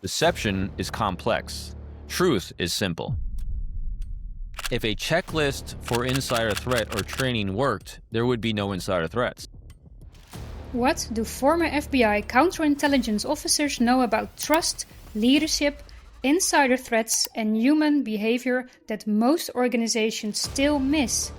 Deception is complex. Truth is simple. If a checklist for insider threat or training worked, there would be no insider threats. What do former FBI counterintelligence officers know about trust, leadership, insider threats, and human behavior that most organizations still miss?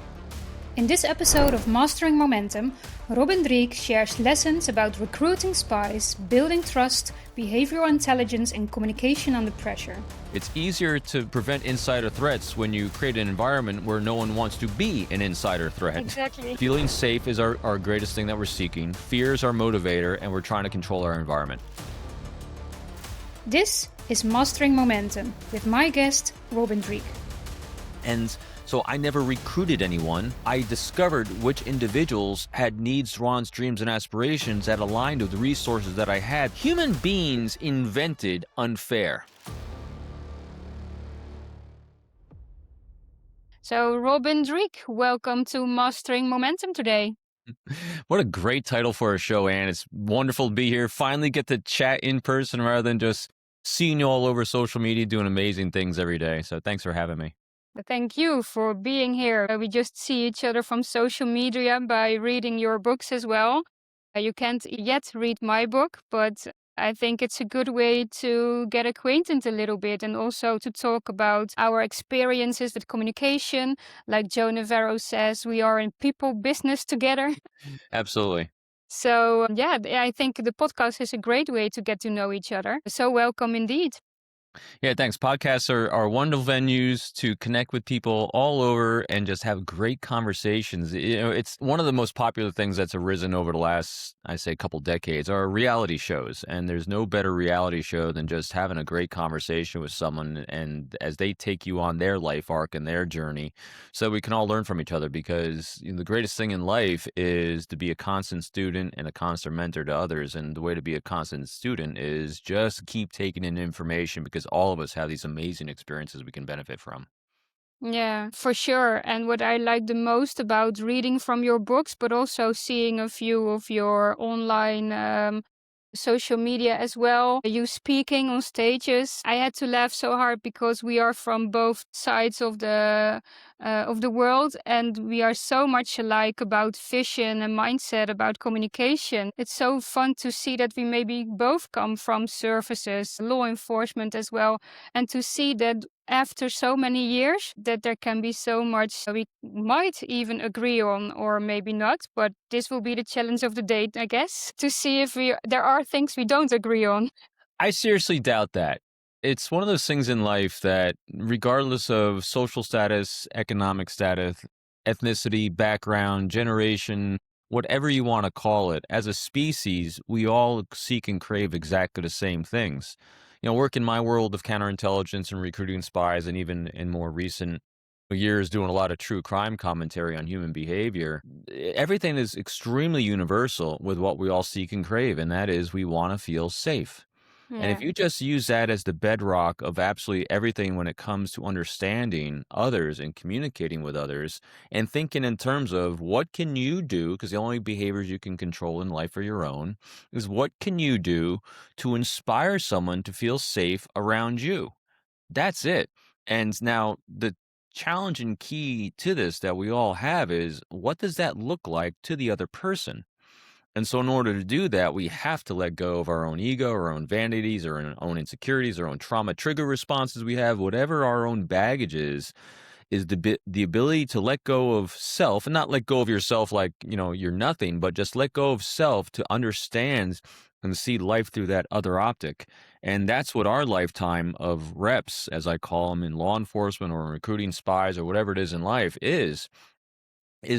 In this episode of Mastering Momentum, Robin Dreeke shares lessons about recruiting spies, building trust, behavioral intelligence, and communication under pressure. It's easier to prevent insider threats when you create an environment where no one wants to be an insider threat. Exactly. Feeling safe is our greatest thing that we're seeking. Fear is our motivator, and we're trying to control our environment. This is Mastering Momentum with my guest, Robin Dreeke. And so I never recruited anyone. I discovered which individuals had needs, wants, dreams, and aspirations that aligned with the resources that I had. Human beings invented unfair. So, Robin Dreeke, welcome to Mastering Momentum today. What a great title for a show, Anne. It's wonderful to be here. Finally get to chat in person rather than just seeing you all over social media doing amazing things every day. So thanks for having me. Thank you for being here. We just see each other from social media by reading your books as well. You can't yet read my book, but I think it's a good way to get acquainted a little bit and also to talk about our experiences with communication. Like Joe Navarro says, we are in people business together. Absolutely. So, yeah, I think the podcast is a great way to get to know each other. So welcome indeed. Yeah, thanks. Podcasts are wonderful venues to connect with people all over and just have great conversations. You know, it's one of the most popular things that's arisen over the last, I say, couple decades are reality shows. And there's no better reality show than just having a great conversation with someone and as they take you on their life arc and their journey so we can all learn from each other because the greatest thing in life is to be a constant student and a constant mentor to others. And the way to be a constant student is just keep taking in information because all of us have these amazing experiences we can benefit from. Yeah, for sure. And what I like the most about reading from your books, but also seeing a few of your online social media as well, you speaking on stages. I had to laugh so hard because we are from both sides of the world, and we are so much alike about vision and mindset, about communication. It's so fun to see that we maybe both come from services, law enforcement as well, and to see that after so many years that there can be so much we might even agree on or maybe not, but this will be the challenge of the day, I guess, to see if there are things we don't agree on. I seriously doubt that. It's one of those things in life that regardless of social status, economic status, ethnicity, background, generation, whatever you want to call it, as a species, we all seek and crave exactly the same things. Work in my world of counterintelligence and recruiting spies, and even in more recent years doing a lot of true crime commentary on human behavior, everything is extremely universal with what we all seek and crave, and that is we want to feel safe. And if you just use that as the bedrock of absolutely everything when it comes to understanding others and communicating with others and thinking in terms of what can you do, because the only behaviors you can control in life are your own, is what can you do to inspire someone to feel safe around you? That's it. And now the challenge and key to this that we all have is what does that look like to the other person? And so in order to do that, we have to let go of our own ego, our own vanities, our own insecurities, our own trauma trigger responses we have, whatever our own baggage is the ability to let go of self and not let go of yourself like, you're nothing, but just let go of self to understand and see life through that other optic. And that's what our lifetime of reps, as I call them in law enforcement or recruiting spies or whatever it is in life is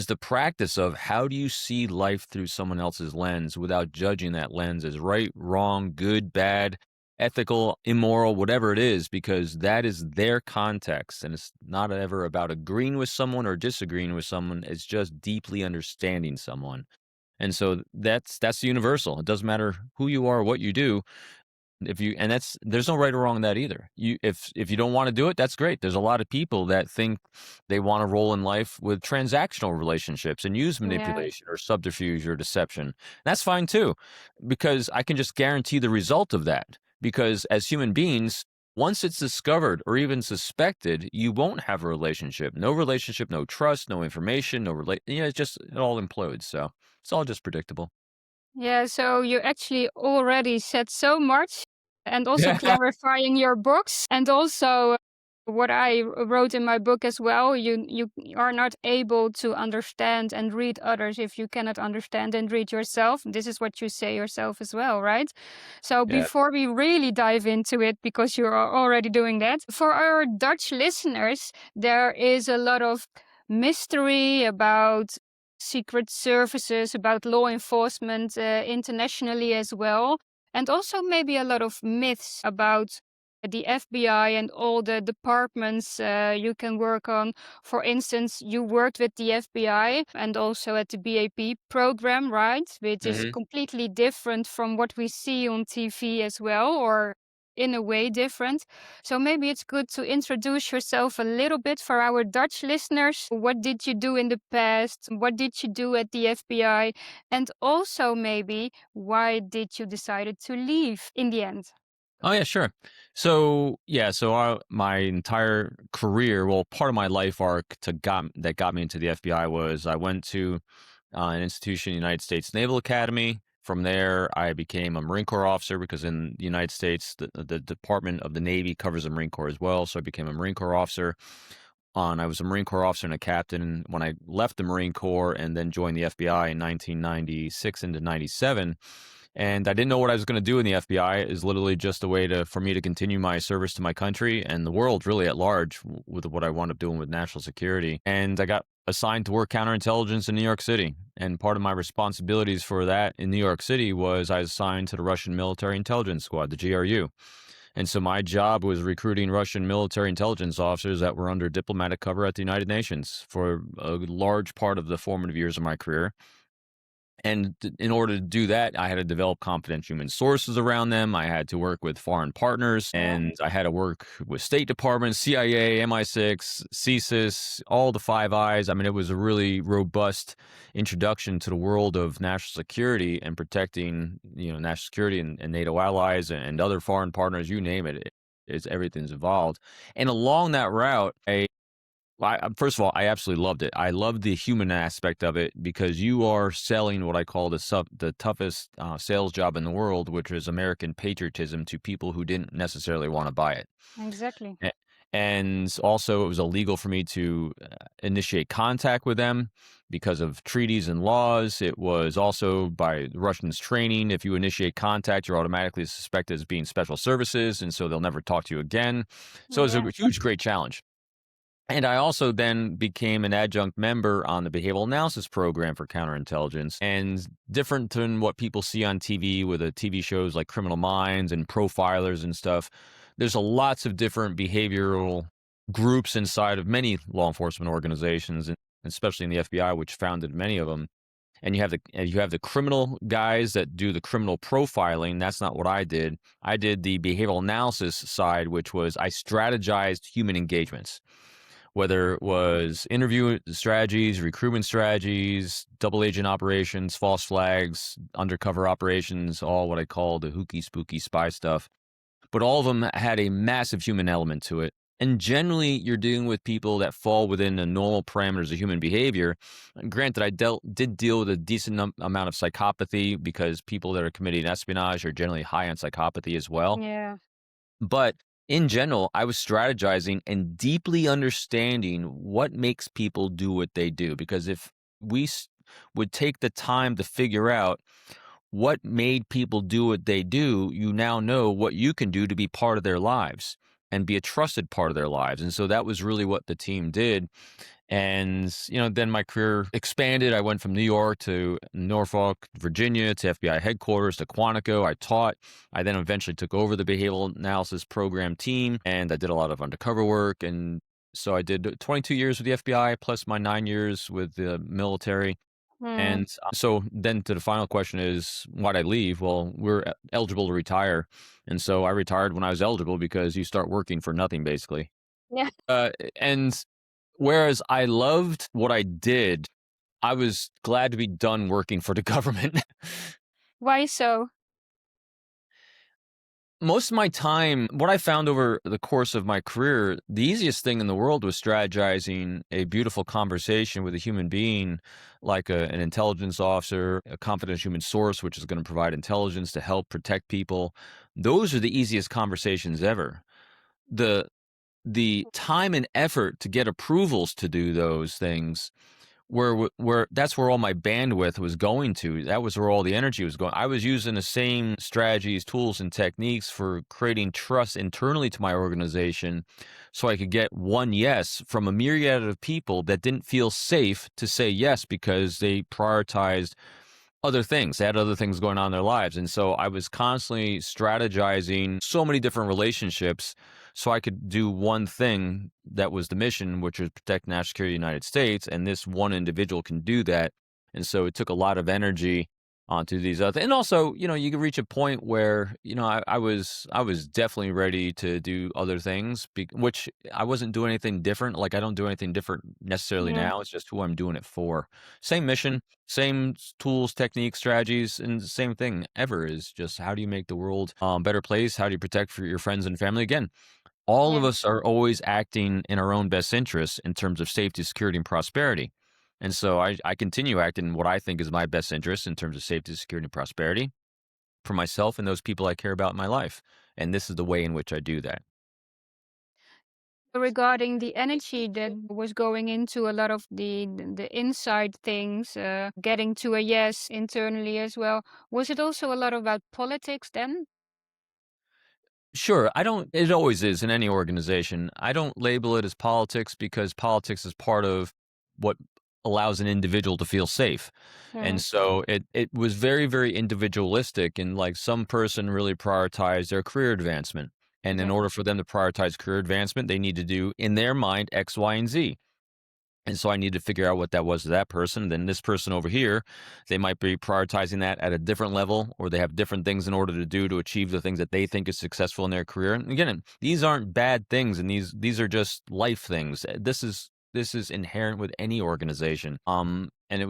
the practice of how do you see life through someone else's lens without judging that lens as right, wrong, good, bad, ethical, immoral, whatever it is, because that is their context. And it's not ever about agreeing with someone or disagreeing with someone. It's just deeply understanding someone. And so that's universal. It doesn't matter who you are or what you do. There's no right or wrong in that either. If you don't want to do it, that's great. There's a lot of people that think they want to roll in life with transactional relationships and use manipulation or subterfuge or deception. That's fine too, because I can just guarantee the result of that. because as human beings, once it's discovered or even suspected, you won't have a relationship. No relationship, no trust, no information, no it just it all implodes. So it's all just predictable. Yeah, so you actually already said so much, and also Yeah. clarifying your books, and also what I wrote in my book as well. You are not able to understand and read others if you cannot understand and read yourself. This is what you say yourself as well, right? So Yeah. before we really dive into it, because you are already doing that, for our Dutch listeners, there is a lot of mystery about secret services, about law enforcement internationally as well. And also, maybe a lot of myths about the FBI and all the departments you can work on. For instance, you worked with the FBI and also at the BAP program, right? Which is Hmm. completely different from what we see on TV as well, or in a way different. So maybe it's good to introduce yourself a little bit for our Dutch listeners. What did you do in the past? What did you do at the FBI? And also maybe why did you decided to leave in the end? Oh yeah, sure. So yeah, so my entire career, well, part of my life arc that got me into the FBI was I went to an institution, United States Naval Academy. From there, I became a Marine Corps officer because in the United States, the Department of the Navy covers the Marine Corps as well. So I became a Marine Corps officer. I was a Marine Corps officer and a captain when I left the Marine Corps and then joined the FBI in 1996 into 97. And I didn't know what I was going to do in the FBI. Is literally just a way for me to continue my service to my country and the world really at large with what I wound up doing with national security. And I got assigned to work counterintelligence in New York City. And part of my responsibilities for that in New York City was I was assigned to the Russian Military Intelligence Squad, the GRU. And so my job was recruiting Russian military intelligence officers that were under diplomatic cover at the United Nations for a large part of the formative years of my career. And in order to do that, I had to develop confidential human sources around them. I had to work with foreign partners, Yeah. and I had to work with State Department, CIA, MI6, CSIS, all the Five Eyes. I mean, it was a really robust introduction to the world of national security and protecting, national security and NATO allies and other foreign partners. You name it, everything's involved. And along that route, first of all, I absolutely loved it. I loved the human aspect of it because you are selling what I call the toughest sales job in the world, which is American patriotism to people who didn't necessarily want to buy it. Exactly. A- And also, it was illegal for me to initiate contact with them because of treaties and laws. It was also by the Russians' training. If you initiate contact, you're automatically suspected as being special services, and so they'll never talk to you again. So it was Yeah. a huge, great challenge. And I also then became an adjunct member on the Behavioral Analysis program for counterintelligence. And different than what people see on TV with the TV shows like Criminal Minds and profilers and stuff, there's lots of different behavioral groups inside of many law enforcement organizations, and especially in the FBI, which founded many of them. And you have the criminal guys that do the criminal profiling. That's not what I did. I did the behavioral analysis side, which was I strategized human engagements, whether it was interview strategies, recruitment strategies, double agent operations, false flags, undercover operations, all what I call the hooky spooky spy stuff. But all of them had a massive human element to it. And generally, you're dealing with people that fall within the normal parameters of human behavior. And granted, did deal with a decent amount of psychopathy because people that are committing espionage are generally high on psychopathy as well. Yeah. But in general, I was strategizing and deeply understanding what makes people do what they do. Because if we would take the time to figure out what made people do what they do, you now know what you can do to be part of their lives and be a trusted part of their lives. And so that was really what the team did. And, then my career expanded. I went from New York to Norfolk, Virginia, to FBI headquarters, to Quantico. I taught. I then eventually took over the behavioral analysis program team, and I did a lot of undercover work. And so I did 22 years with the FBI, plus my 9 years with the military. Mm. And so then to the final question is, why'd I leave? Well, we're eligible to retire. And so I retired when I was eligible because you start working for nothing, basically. Yeah. And whereas I loved what I did, I was glad to be done working for the government. Why so? Most of my time, what I found over the course of my career, the easiest thing in the world was strategizing a beautiful conversation with a human being, like an intelligence officer, a confidential human source, which is going to provide intelligence to help protect people. Those are the easiest conversations ever. The the time and effort to get approvals to do those things where that's where all my bandwidth was going to. That was where all the energy was going. I was using the same strategies, tools, and techniques for creating trust internally to my organization so I could get one yes from a myriad of people that didn't feel safe to say yes because they prioritized other things. They had other things going on in their lives. And so I was constantly strategizing so many different relationships so I could do one thing that was the mission, which was protect national security of the United States. And this one individual can do that. And so it took a lot of energy onto these other, and also, you could reach a point where, I was definitely ready to do other things, which I wasn't doing anything different. Like I don't do anything different necessarily Yeah. now. It's just who I'm doing it for. Same mission, same tools, techniques, strategies, and the same thing ever is just how do you make the world a better place? How do you protect for your friends and family? Again, all of Yeah. us are always acting in our own best interests in terms of safety, security, and prosperity. And so I continue acting in what I think is my best interest in terms of safety, security, and prosperity for myself and those people I care about in my life. And this is the way in which I do that. Regarding the energy that was going into a lot of the inside things, getting to a yes internally as well, was it also a lot about politics then? Sure, I don't it always is in any organization. I don't label it as politics because politics is part of what allows an individual to feel safe. And Yeah. so it was very, very individualistic, and like some person really prioritized their career advancement. And in Yeah. order for them to prioritize career advancement, they need to do in their mind X, Y, and Z. And so I need to figure out what that was to that person. Then this person over here, they might be prioritizing that at a different level, or they have different things in order to do to achieve the things that they think is successful in their career. And again, these aren't bad things, and these are just life things. This is inherent with any organization. And it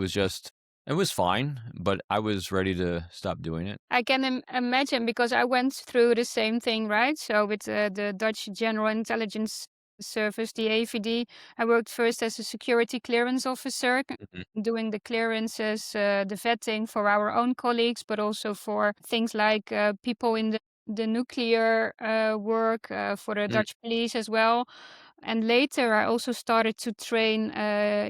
was fine, but I was ready to stop doing it. I can imagine because I went through the same thing, right? So with the Dutch General Intelligence Service, the AVD, I worked first as a security clearance officer, Mhm, doing the clearances, the vetting for our own colleagues, but also for things like people in the nuclear work, for the mm, Dutch police as well. And later, I also started to train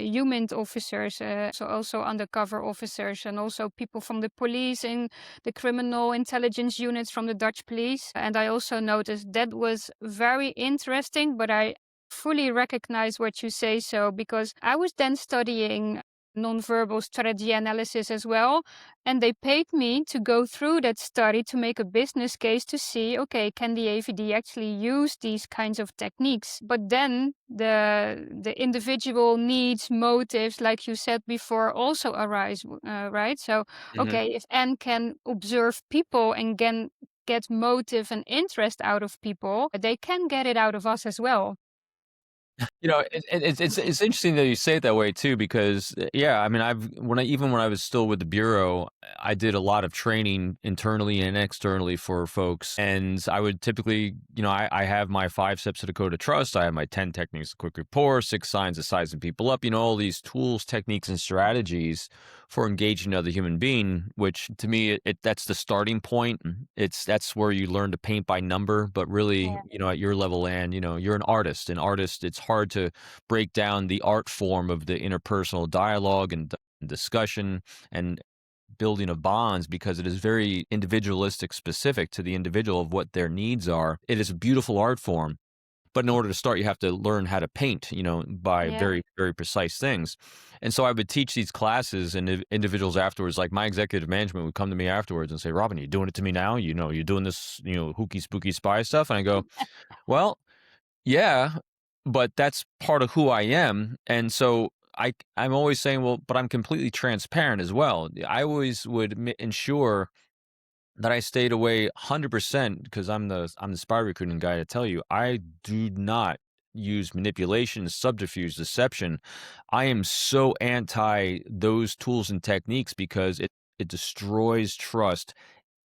human officers, so also undercover officers, and also people from the police and the criminal intelligence units from the Dutch police. And I also noticed that was very interesting, but I fully recognize what you say so because I was then studying nonverbal strategy analysis as well, and they paid me to go through that study to make a business case to see, okay, can the AVD actually use these kinds of techniques? But then the individual needs, motives, like you said before, also arise, right? So, mhm. okay, if Anne can observe people and can get motive and interest out of people, they can get it out of us as well. It's interesting that you say it that way too, because yeah, I mean, when I was still with the bureau, I did a lot of training internally and externally for folks, and I would typically, I have my 5 steps to the code of trust, I have my 10 techniques of quick rapport, 6 signs of sizing people up, all these tools, techniques, and strategies for engaging another human being, which to me, that's the starting point. That's where you learn to paint by number, but really, at your level, and you're an artist. An artist, it's hard to break down the art form of the interpersonal dialogue and discussion and building of bonds because it is very individualistic, specific to the individual of what their needs are. It is a beautiful art form. But in order to start, you have to learn how to paint, by Yeah. very, very precise things. And so I would teach these classes, and individuals afterwards, like my executive management would come to me afterwards and say, Robin, you doing it to me now? You're doing this, hooky, spooky spy stuff. And I go, well, yeah, but that's part of who I am. And so I'm always saying, well, but I'm completely transparent as well. I always would ensure that I stayed away 100% because I'm the spy recruiting guy to tell you, I do not use manipulation, subterfuge, deception. I am so anti those tools and techniques because it destroys trust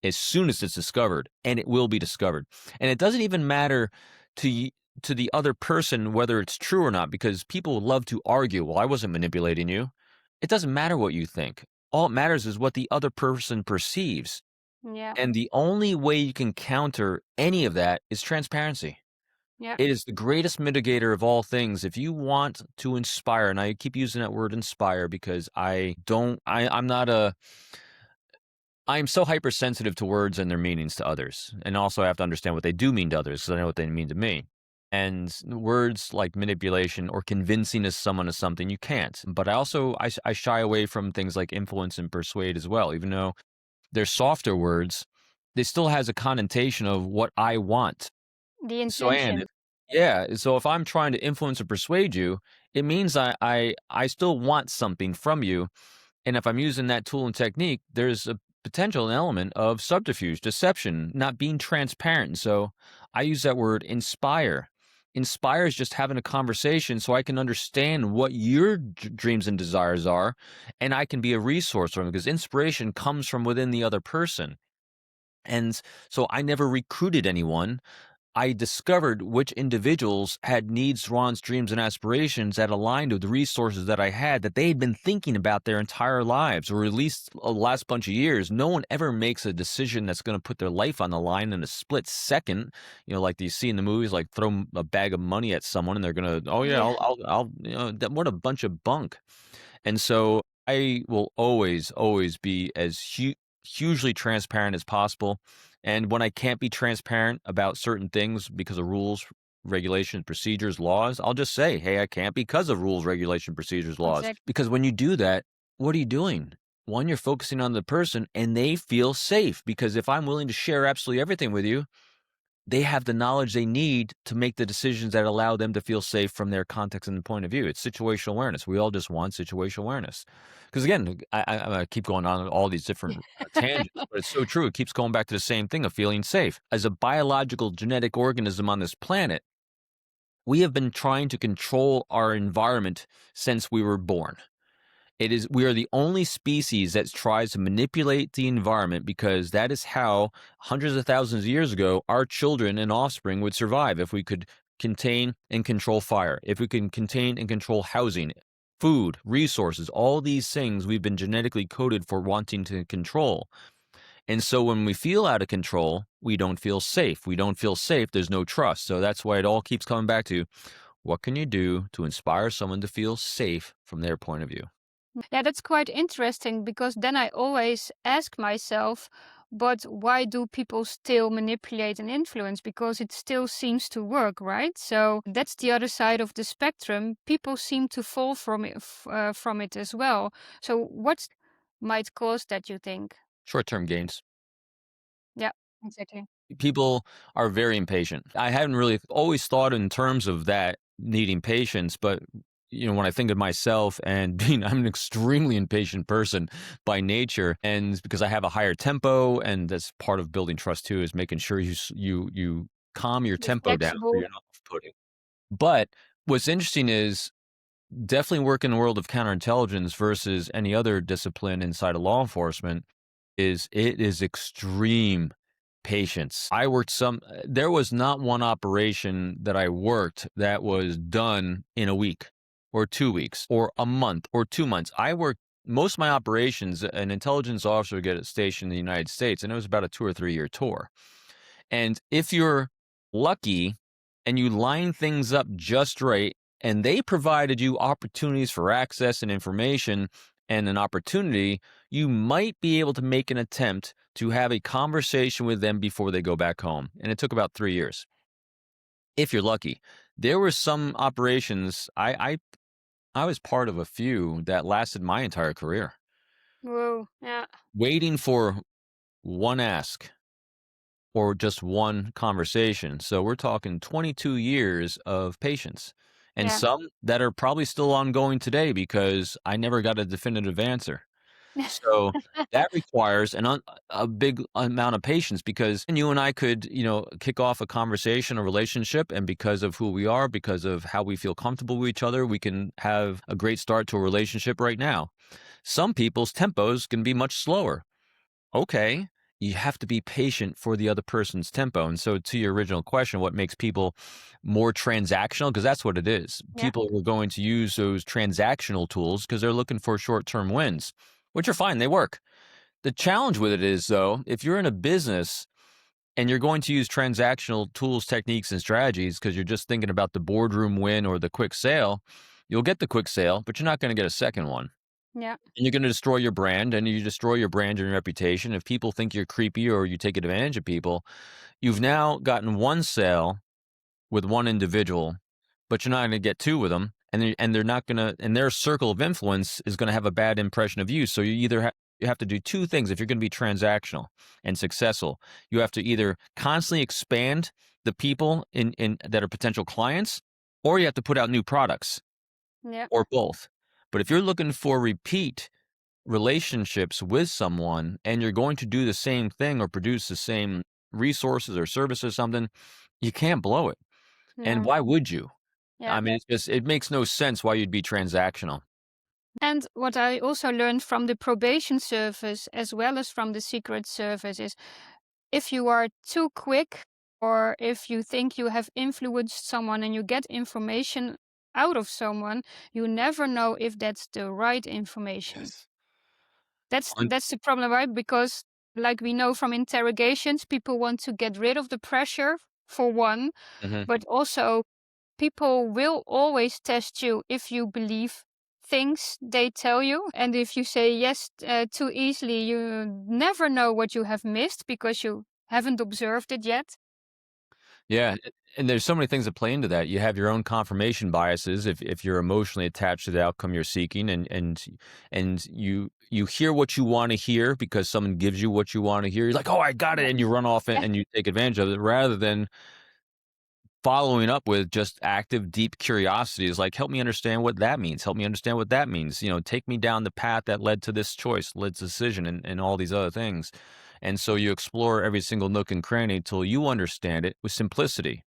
as soon as it's discovered, and it will be discovered. And it doesn't even matter to to the other person whether it's true or not, because people love to argue. Well, I wasn't manipulating you. It doesn't matter what you think. All it matters is what the other person perceives. Yeah. And the only way you can counter any of that is transparency. Yeah. It is the greatest mitigator of all things. If you want to inspire, and I keep using that word inspire because I'm not a, I am so hypersensitive to words and their meanings to others. And also I have to understand what they do mean to others because I know what they mean to me. And words like manipulation or convincing as someone of something, you can't. But I shy away from things like influence and persuade as well. Even though they're softer words, they still has a connotation of what I want. The So, Anne, intention. yeah, so if I'm trying to influence or persuade you, it means I still want something from you, and if I'm using that tool and technique, there's a potential element of subterfuge, deception, not being transparent. So I use that word inspire. Inspire is just having a conversation so I can understand what your dreams and desires are, and I can be a resource for them because inspiration comes from within the other person. And so I never recruited anyone. I discovered which individuals had needs, wants, dreams, and aspirations that aligned with the resources that I had that they had been thinking about their entire lives, or at least the last bunch of years. No one ever makes a decision that's going to put their life on the line in a split second. Like you see in the movies, like throw a bag of money at someone and they're going to, oh yeah, Yeah. what a bunch of bunk. And so I will always, always be as hugely transparent as possible. And when I can't be transparent about certain things because of rules, regulations, procedures, laws, I'll just say, hey, I can't because of rules, regulation, procedures, laws. Exactly. Because when you do that, what are you doing? One, you're focusing on the person and they feel safe because if I'm willing to share absolutely everything with you, they have the knowledge they need to make the decisions that allow them to feel safe from their context and point of view. It's situational awareness. We all just want situational awareness. Because again, I keep going on all these different tangents, but it's so true. It keeps going back to the same thing of feeling safe. As a biological genetic organism on this planet, we have been trying to control our environment since we were born. We are the only species that tries to manipulate the environment because that is how hundreds of thousands of years ago our children and offspring would survive if we could contain and control fire, if we can contain and control housing, food, resources, all these things we've been genetically coded for wanting to control. And so when we feel out of control, we don't feel safe. We don't feel safe, there's no trust. So that's why it all keeps coming back to what can you do to inspire someone to feel safe from their point of view? Yeah, that's quite interesting because then I always ask myself, but why do people still manipulate and influence? Because it still seems to work, right? So that's the other side of the spectrum. People seem to fall from it as well. So what might cause that, you think? Short-term gains. Yeah, exactly. People are very impatient. I hadn't really always thought in terms of that needing patience, but when I think of myself and I'm an extremely impatient person by nature, and because I have a higher tempo, and that's part of building trust too, is making sure you calm your You're tempo down so flexible. you're not off-putting. But what's interesting is definitely work in the world of counterintelligence versus any other discipline inside of law enforcement is it is extreme patience. There was not one operation that I worked that was done in a week or 2 weeks or a month or 2 months. I worked most of my operations, an intelligence officer would get stationed in the United States, and it was about a 2 or 3 year tour. And if you're lucky and you line things up just right, and they provided you opportunities for access and information and an opportunity, you might be able to make an attempt to have a conversation with them before they go back home. And it took about 3 years, if you're lucky. There were some operations, I was part of a few that lasted my entire career, Whoa. Yeah. waiting for one ask or just one conversation. So we're talking 22 years of patience, and Yeah. some that are probably still ongoing today because I never got a definitive answer. So that requires a big amount of patience because you and I could, kick off a conversation, a relationship, and because of who we are, because of how we feel comfortable with each other, we can have a great start to a relationship right now. Some people's tempos can be much slower. Okay. you have to be patient for the other person's tempo. And so, to your original question, what makes people more transactional? Because that's what it is. Yeah. People are going to use those transactional tools because they're looking for short term wins, which are fine, they work. The challenge with it is, though, if you're in a business and you're going to use transactional tools, techniques, and strategies because you're just thinking about the boardroom win or the quick sale, you'll get the quick sale, but you're not going to get a second one. Yeah. And you're going to destroy your brand, and you destroy your brand and your reputation. If people think you're creepy or you take advantage of people, you've now gotten one sale with one individual, but you're not going to get two with them, and they're not going to, and their circle of influence is going to have a bad impression of you. So you either you have to do two things if you're going to be transactional and successful. You have to either constantly expand the people in that are potential clients, or you have to put out new products, Yeah. or both. But if you're looking for repeat relationships with someone and you're going to do the same thing or produce the same resources or services or something, you can't blow it. And No. why would you? Yeah. I mean, it makes no sense why you'd be transactional. And what I also learned from the probation service as well as from the secret service is if you are too quick or if you think you have influenced someone and you get information out of someone, you never know if that's the right information. Yes. That's the problem, right? Because like we know from interrogations, people want to get rid of the pressure for one, Mhm. but also people will always test you if you believe things they tell you. And if you say yes too easily, you never know what you have missed because you haven't observed it yet. Yeah, and there's so many things that play into that. You have your own confirmation biases if you're emotionally attached to the outcome you're seeking, and you hear what you wanna hear because someone gives you what you wanna hear. You're like, "Oh, I got it," Yeah. and you run off and you take advantage of it rather than following up with just active, deep curiosity is like, help me understand what that means. Help me understand what that means. Take me down the path that led to this choice, led to decision, and all these other things. And so you explore every single nook and cranny until you understand it with simplicity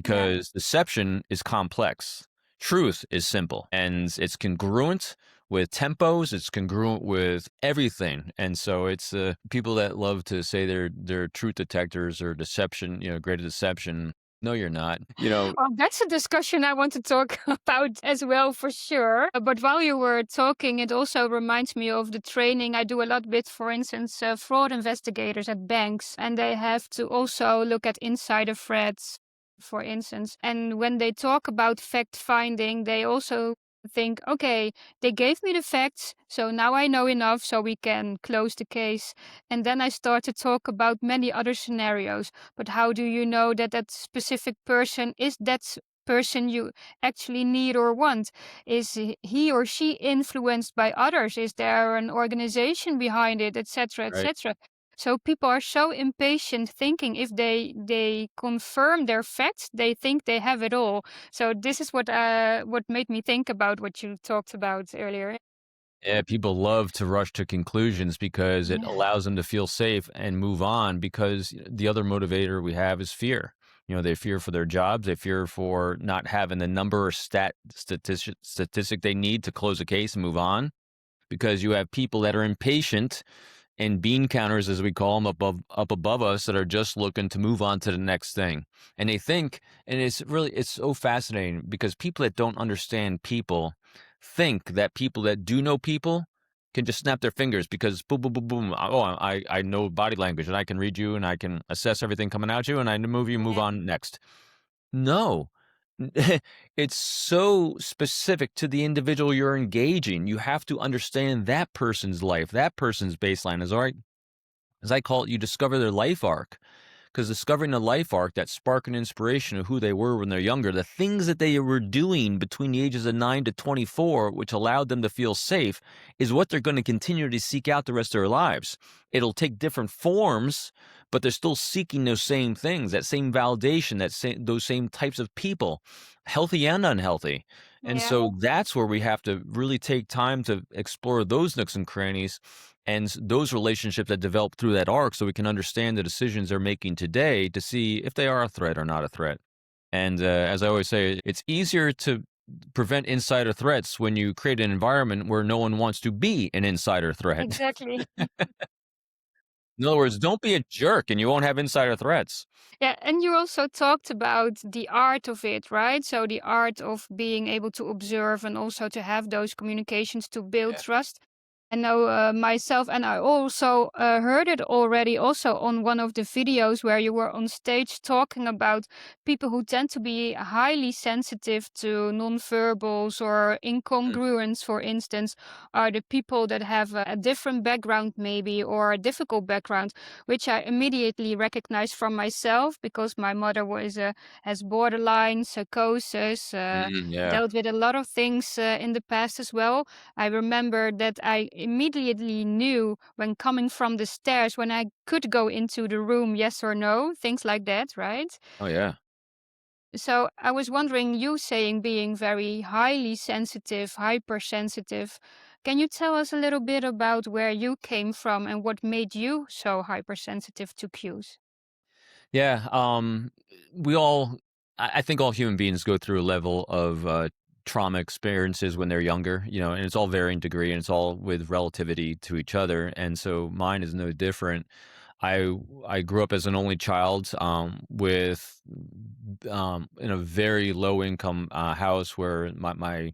Yeah. because deception is complex. Truth is simple and it's congruent with tempos. It's congruent with everything. And so it's people that love to say they're truth detectors or deception, great at deception. No, you're not. Well, that's a discussion I want to talk about as well, for sure. But while you were talking, it also reminds me of the training I do a lot with, for instance, fraud investigators at banks. And they have to also look at insider threats, for instance. And when they talk about fact finding, they also think, okay, they gave me the facts, so now I know enough so we can close the case. And then I start to talk about many other scenarios. But how do you know that that specific person is person you actually need or want? Is he or she influenced by others? Is there an organization behind it, etc., Right. etc.? So people are so impatient, thinking if they confirm their facts, they think they have it all. So this is what made me think about what you talked about earlier. Yeah, people love to rush to conclusions because it Yeah. allows them to feel safe and move on because the other motivator we have is fear. They fear for their jobs, they fear for not having the number or statistic they need to close a case and move on because you have people that are impatient and bean counters, as we call them, up above us that are just looking to move on to the next thing. And they think, and it's so fascinating because people that don't understand people think that people that do know people can just snap their fingers because boom, boom, boom, boom. Oh, I know body language and I can read you and I can assess everything coming at you and I move Yeah. on next. No. It's so specific to the individual you're engaging. You have to understand that person's life, that person's baseline is all right. As I call it, you discover their life arc. Because discovering the life arc, that spark and inspiration of who they were when they're younger, the things that they were doing between the ages of 9 to 24, which allowed them to feel safe, is what they're going to continue to seek out the rest of their lives. It'll take different forms, but they're still seeking those same things, that same validation, those same types of people, healthy and unhealthy. And Yeah. so that's where we have to really take time to explore those nooks and crannies and those relationships that develop through that arc so we can understand the decisions they're making today to see if they are a threat or not a threat. And as I always say, it's easier to prevent insider threats when you create an environment where no one wants to be an insider threat. Exactly. In other words, don't be a jerk and you won't have insider threats. Yeah, and you also talked about the art of it, right? So the art of being able to observe and also to have those communications to build Yeah. trust. I know myself, and I also heard it already also on one of the videos where you were on stage talking about people who tend to be highly sensitive to nonverbals or Mm. incongruence, for instance, are the people that have a different background maybe or a difficult background, which I immediately recognized from myself because my mother has borderline psychosis, Yeah. dealt with a lot of things in the past as well. I remember that I immediately knew when coming from the stairs when I could go into the room, yes or no, things like that, right? Oh, yeah. So I was wondering, you saying being very highly sensitive, hypersensitive. Can you tell us a little bit about where you came from and what made you so hypersensitive to cues? Yeah, we all I think all human beings go through a level of, trauma experiences when they're younger, and it's all varying degree, and it's all with relativity to each other, and so mine is no different. I grew up as an only child, in a very low income, house where my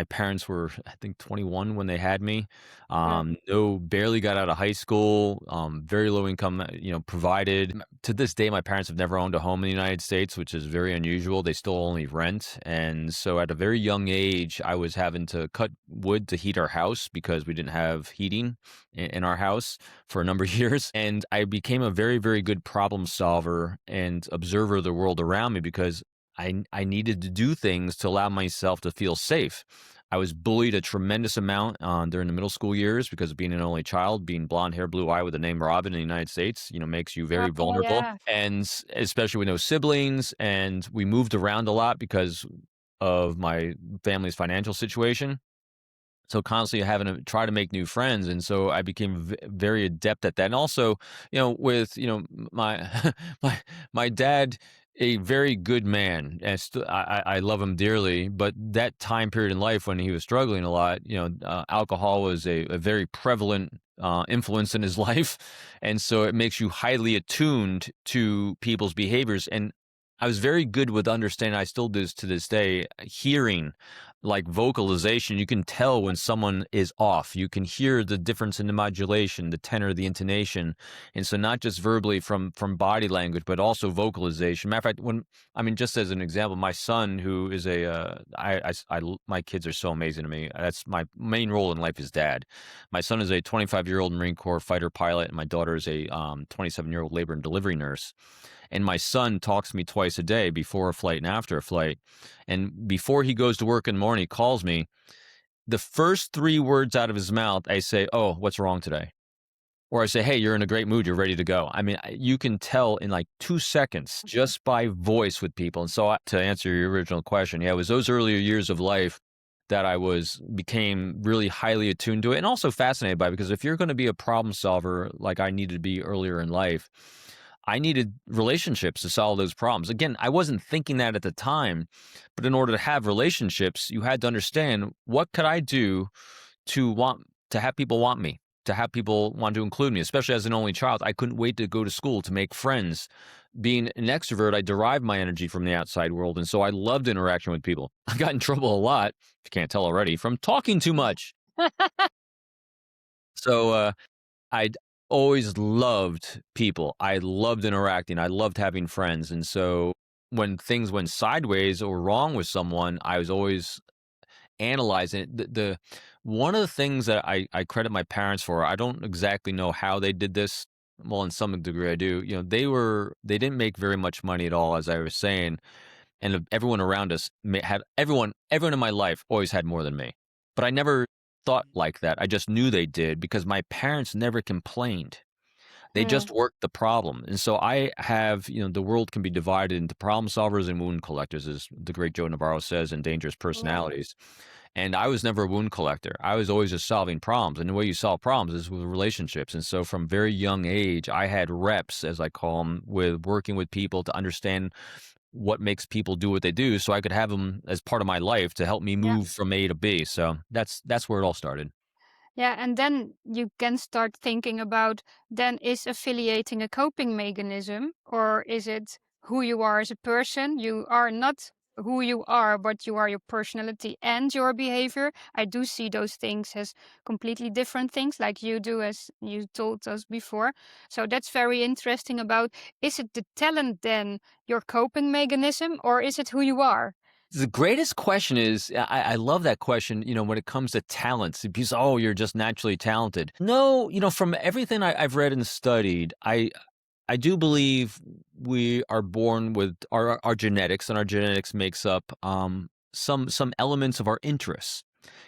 parents were, I think, 21 when they had me. Yeah. No, barely got out of high school, very low income, provided. To this day, my parents have never owned a home in the United States, which is very unusual. They still only rent. And so at a very young age, I was having to cut wood to heat our house because we didn't have heating in our house for a number of years. And I became a very, very good problem solver and observer of the world around me because I needed to do things to allow myself to feel safe. I was bullied a tremendous amount during the middle school years because of being an only child, being blonde hair, blue eye with the name Robin in the United States, makes you very Oh, vulnerable. yeah. And especially with no siblings. And we moved around a lot because of my family's financial situation. So constantly having to try to make new friends, and so I became very adept at that. And also, with my my dad, a very good man, and I love him dearly. But that time period in life when he was struggling a lot, alcohol was a very prevalent influence in his life, and so it makes you highly attuned to people's behaviors. And I was very good with understanding. I still do this to this day. Hearing like vocalization, you can tell when someone is off. You can hear the difference in the modulation, the tenor, the intonation, and so not just verbally from body language, but also vocalization. Matter of fact, just as an example, my son, who is my kids are so amazing to me. That's my main role in life is dad. My son is a 25-year-old Marine Corps fighter pilot, and my daughter is a 27-year-old labor and delivery nurse. And my son talks to me twice a day before a flight and after a flight. And before he goes to work in the morning, he calls me. The first three words out of his mouth, I say, "Oh, what's wrong today?" Or I say, "Hey, you're in a great mood. You're ready to go." I mean, you can tell in like 2 seconds just by voice with people. And so, to answer your original question, yeah, it was those earlier years of life that I became really highly attuned to it and also fascinated by it, because if you're going to be a problem solver like I needed to be earlier in life, I needed relationships to solve those problems. Again, I wasn't thinking that at the time, but in order to have relationships, you had to understand, what could I do to have people want me, to have people want to include me, especially as an only child. I couldn't wait to go to school to make friends. Being an extrovert, I derived my energy from the outside world, and so I loved interaction with people. I got in trouble a lot, if you can't tell already, from talking too much. So I'd always loved people. I loved interacting. I loved having friends. And so when things went sideways or wrong with someone, I was always analyzing it. The one of the things that I credit my parents for, I don't exactly know how they did this. Well, in some degree I do. They didn't make very much money at all, as I was saying. And everyone around us had everyone in my life always had more than me. But I never thought like that. I just knew they did because my parents never complained. They Mm, just worked the problem. And so I have, the world can be divided into problem solvers and wound collectors, as the great Joe Navarro says in Dangerous yeah, Personalities. And I was never a wound collector. I was always just solving problems. And the way you solve problems is with relationships. And so from very young age, I had reps, as I call them, with working with people to understand what makes people do what they do, so I could have them as part of my life to help me yeah. move from A to B. So that's where it all started. Yeah, and then you can start thinking about, then is affiliating a coping mechanism, or is it who you are as a person? You are not who you are, but you are your personality and your behavior. I do see those things as completely different things, like you do, as you told us before. So that's very interesting about, is it the talent then your coping mechanism, or is it who you are? The greatest question is, I love that question, when it comes to talents, because, oh, you're just naturally talented. No, from everything I've read and studied, I do believe we are born with our genetics, and our genetics makes up some elements of our interests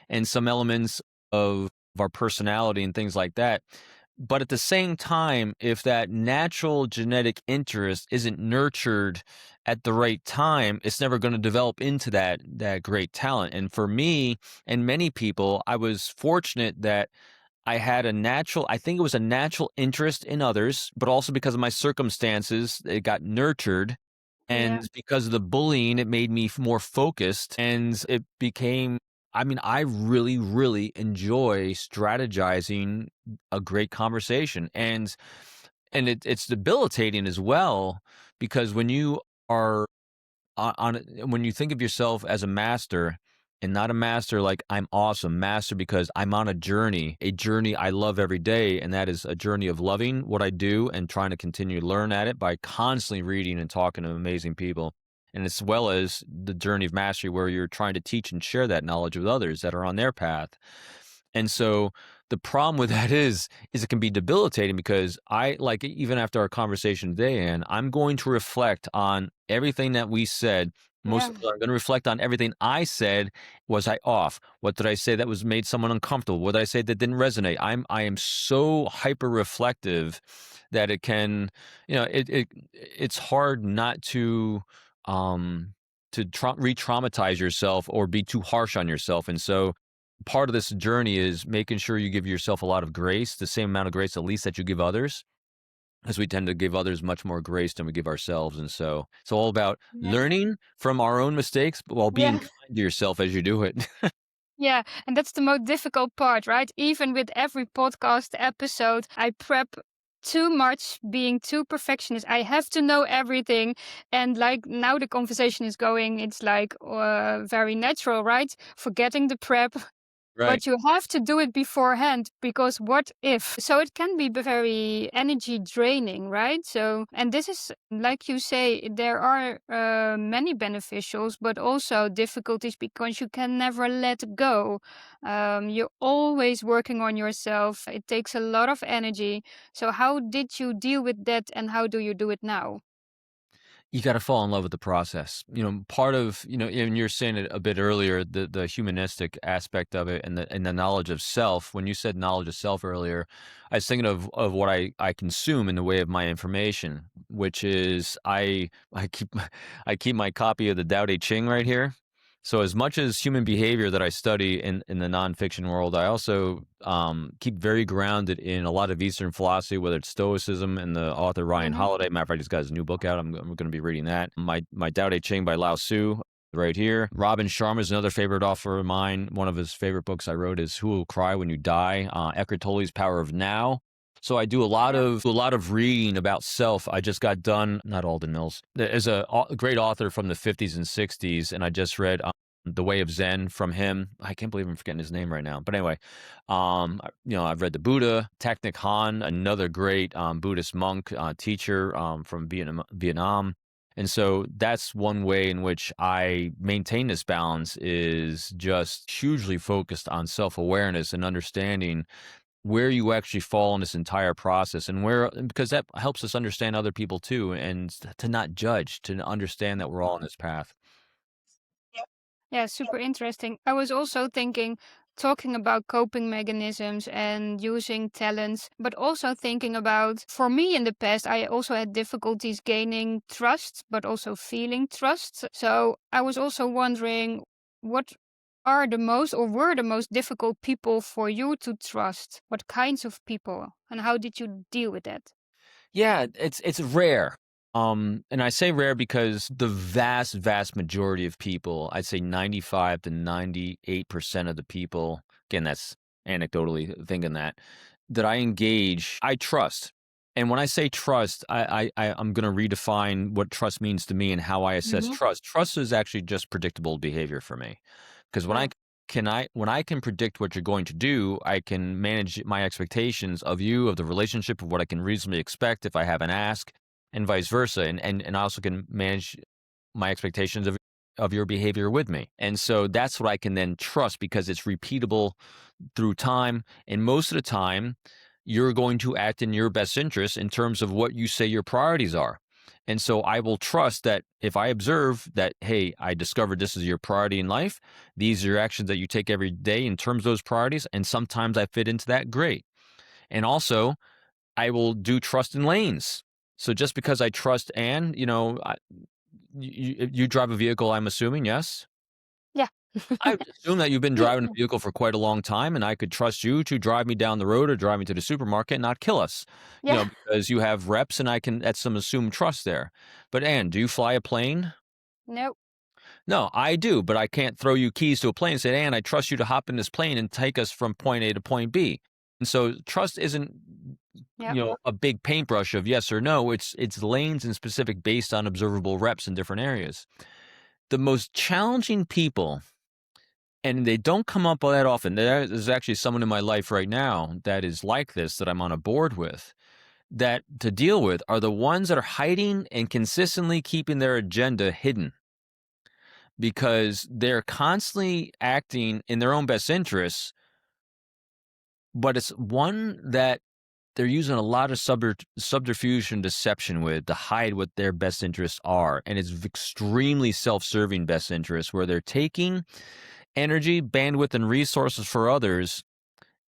and some elements of our personality and things like that. But at the same time, if that natural genetic interest isn't nurtured at the right time, it's never going to develop into that great talent. And for me and many people, I was fortunate that I had I think it was a natural interest in others, but also because of my circumstances, it got nurtured. Yeah, And because of the bullying, it made me more focused, and it became, I mean, I really, really enjoy strategizing a great conversation. And it's debilitating as well, because when you are when you think of yourself as a master, and not a master like I'm awesome, master because I'm on a journey I love every day, and that is a journey of loving what I do and trying to continue to learn at it by constantly reading and talking to amazing people. And as well as the journey of mastery where you're trying to teach and share that knowledge with others that are on their path. And so the problem with that is it can be debilitating, because I, like, even after our conversation today, and I'm going to reflect on everything that we said. Most yeah. of all, I'm going to reflect on everything I said. Was I off? What did I say that was made someone uncomfortable? What did I say that didn't resonate? I am so hyper reflective that it can, it's hard not to re-traumatize yourself or be too harsh on yourself. And so part of this journey is making sure you give yourself a lot of grace, the same amount of grace at least that you give others, as we tend to give others much more grace than we give ourselves. And so it's all about Yeah. learning from our own mistakes, but while being Yeah. kind to yourself as you do it. Yeah, and that's the most difficult part, right? Even with every podcast episode, I prep too much, being too perfectionist. I have to know everything. And like now the conversation is going, it's like very natural, right? Forgetting the prep, Right. but you have to do it beforehand, because what if? So it can be very energy draining, right? So, and this is, like you say, there are many beneficials, but also difficulties because you can never let go. You're always working on yourself. It takes a lot of energy. So, how did you deal with that, and how do you do it now? You gotta fall in love with the process. Part of, and you're saying it a bit earlier, the humanistic aspect of it, and the knowledge of self. When you said knowledge of self earlier, I was thinking of what I consume in the way of my information, which is I keep I keep my copy of the Tao Te Ching right here. So as much as human behavior that I study in the nonfiction world, I also keep very grounded in a lot of Eastern philosophy, whether it's Stoicism and the author Ryan Hmm. Holiday. Matter of fact, he's got his new book out. I'm going to be reading that. My Tao Te Ching by Lao Tzu right here. Robin Sharma is another favorite author of mine. One of his favorite books I wrote is Who Will Cry When You Die? Eckhart Tolle's Power of Now. So I do Yeah. a lot of reading about self. I just got done, not Alden Mills. There's a great author from the 50s and 60s, and I just read The Way of Zen from him. I can't believe I'm forgetting his name right now. But anyway, I've read the Buddha, Thich Nhat Hanh, another great Buddhist monk teacher from Vietnam. And so that's one way in which I maintain this balance, is just hugely focused on self-awareness and understanding where you actually fall in this entire process, and because that helps us understand other people too, and to not judge, to understand that we're all on this path. Yeah, super interesting. I was also thinking, talking about coping mechanisms and using talents, but also thinking about, for me in the past, I also had difficulties gaining trust, but also feeling trust. So I was also wondering, what are the most, or were the most difficult people for you to trust? What kinds of people? And how did you deal with that? Yeah, it's rare. And I say rare because the vast, vast majority of people, I'd say 95 to 98% of the people, again, that's anecdotally thinking that I engage, I trust. And when I say trust, I'm going to redefine what trust means to me and how I assess Mhm. trust. Trust is actually just predictable behavior for me, because Yeah. when I can predict what you're going to do, I can manage my expectations of you, of the relationship, of what I can reasonably expect if I have an ask, and vice versa. And I also can manage my expectations of your behavior with me. And so that's what I can then trust because it's repeatable through time. And most of the time, you're going to act in your best interest in terms of what you say your priorities are. And so I will trust that if I observe that, hey, I discovered this is your priority in life, these are your actions that you take every day in terms of those priorities. And sometimes I fit into that, great. And also, I will do trust in lanes. So just because I trust Anne, you drive a vehicle, I'm assuming, yes? Yeah. I would assume that you've been driving a vehicle for quite a long time, and I could trust you to drive me down the road or drive me to the supermarket and not kill us, Yeah. because you have reps and I can that's some assumed trust there. But Anne, do you fly a plane? No. No, I do, but I can't throw you keys to a plane and say, Anne, I trust you to hop in this plane and take us from point A to point B. And so trust isn't, Yeah. a big paintbrush of yes or no. It's lanes and specific based on observable reps in different areas. The most challenging people, and they don't come up that often. There's actually someone in my life right now that is like this that I'm on a board with, that to deal with are the ones that are hiding and consistently keeping their agenda hidden because they're constantly acting in their own best interests, but it's one that they're using a lot of subterfuge and deception with to hide what their best interests are. And it's extremely self-serving best interests where they're taking energy, bandwidth, and resources for others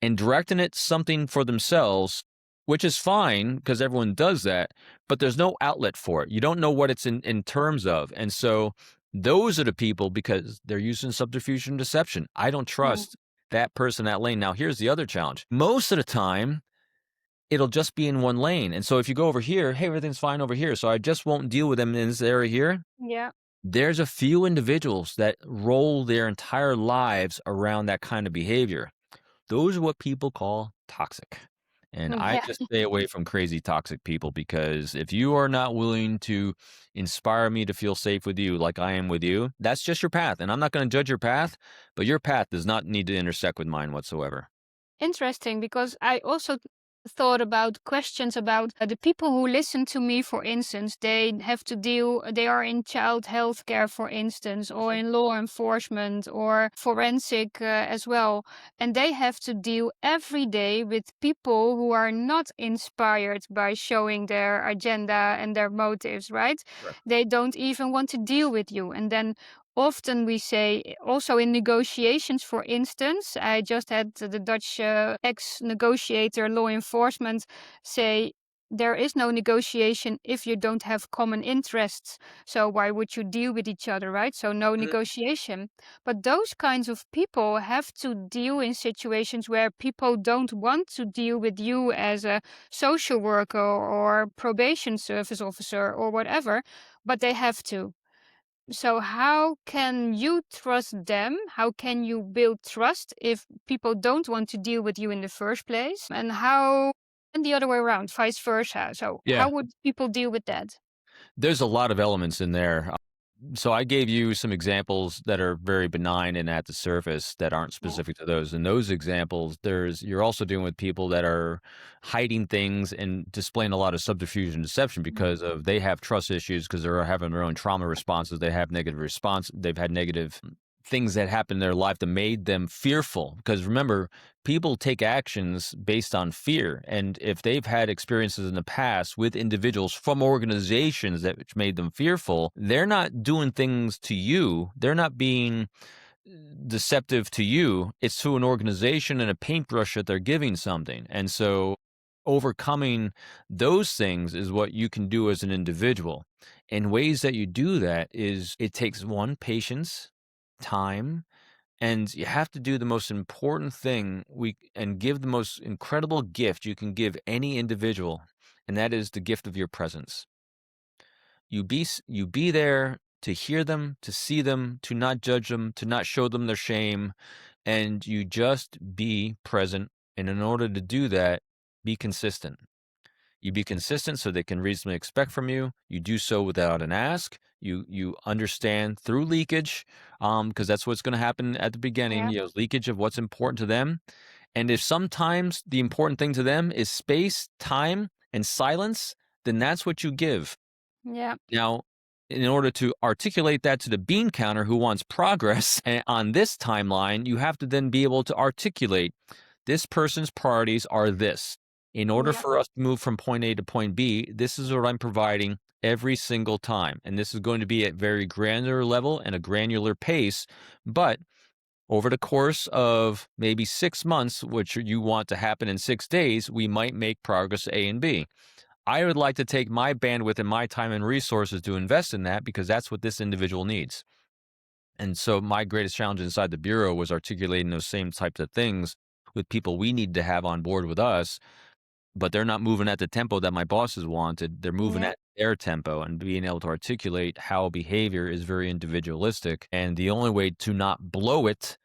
and directing it something for themselves, which is fine because everyone does that, but there's no outlet for it. You don't know what it's in terms of. And so those are the people because they're using subterfuge and deception. I don't Mm. trust that person, that lane. Now, here's the other challenge. Most of the time, it'll just be in one lane. And so if you go over here, hey, everything's fine over here. So I just won't deal with them in this area here. Yeah. There's a few individuals that roll their entire lives around that kind of behavior. Those are what people call toxic. And I Yeah. just stay away from crazy toxic people because if you are not willing to inspire me to feel safe with you like I am with you, that's just your path. And I'm not going to judge your path, but your path does not need to intersect with mine whatsoever. Interesting, because I also thought about questions about the people who listen to me, for instance. They are in child health care, for instance, or in law enforcement or forensic as well. And they have to deal every day with people who are not inspired by showing their agenda and their motives, right? Sure. They don't even want to deal with you. And then often we say, also in negotiations, for instance, I just had the Dutch ex negotiator, law enforcement, say, there is no negotiation if you don't have common interests. So why would you deal with each other, right? So no Mhm. negotiation. But those kinds of people have to deal in situations where people don't want to deal with you as a social worker or probation service officer or whatever, but they have to. So how can you trust them? How can you build trust if people don't want to deal with you in the first place? And the other way around, vice versa. So how Yeah. would people deal with that? There's a lot of elements in there. So I gave you some examples that are very benign and at the surface that aren't Yeah. specific to those. In those examples, you're also dealing with people that are hiding things and displaying a lot of subterfuge and deception Mhm. because of they have trust issues because they're having their own trauma responses. They have negative response. They've had negative things that happened in their life that made them fearful. Because remember, people take actions based on fear. And if they've had experiences in the past with individuals from organizations that which made them fearful, they're not doing things to you. They're not being deceptive to you. It's to an organization and a paintbrush that they're giving something. And so overcoming those things is what you can do as an individual. And ways that you do that is it takes one, patience, time, and you have to do the most important thing and give the most incredible gift you can give any individual, and that is the gift of your presence. You be there to hear them, to see them, to not judge them, to not show them their shame, and you just be present. And in order to do that, be consistent. You be consistent so they can reasonably expect from you. You do so without an ask. You understand through leakage, because that's what's going to happen at the beginning. Yeah. Leakage of what's important to them. And if sometimes the important thing to them is space, time, and silence, then that's what you give. Yeah. Now, in order to articulate that to the bean counter who wants progress on this timeline, you have to then be able to articulate this person's priorities are this. In order Yeah. for us to move from point A to point B, this is what I'm providing every single time. And this is going to be at very granular level and a granular pace. But over the course of maybe 6 months, which you want to happen in 6 days, we might make progress A and B. I would like to take my bandwidth and my time and resources to invest in that because that's what this individual needs. And so my greatest challenge inside the bureau was articulating those same types of things with people we need to have on board with us, but they're not moving at the tempo that my bosses wanted. They're moving Yeah. at their tempo, and being able to articulate how behavior is very individualistic. And the only way to not blow it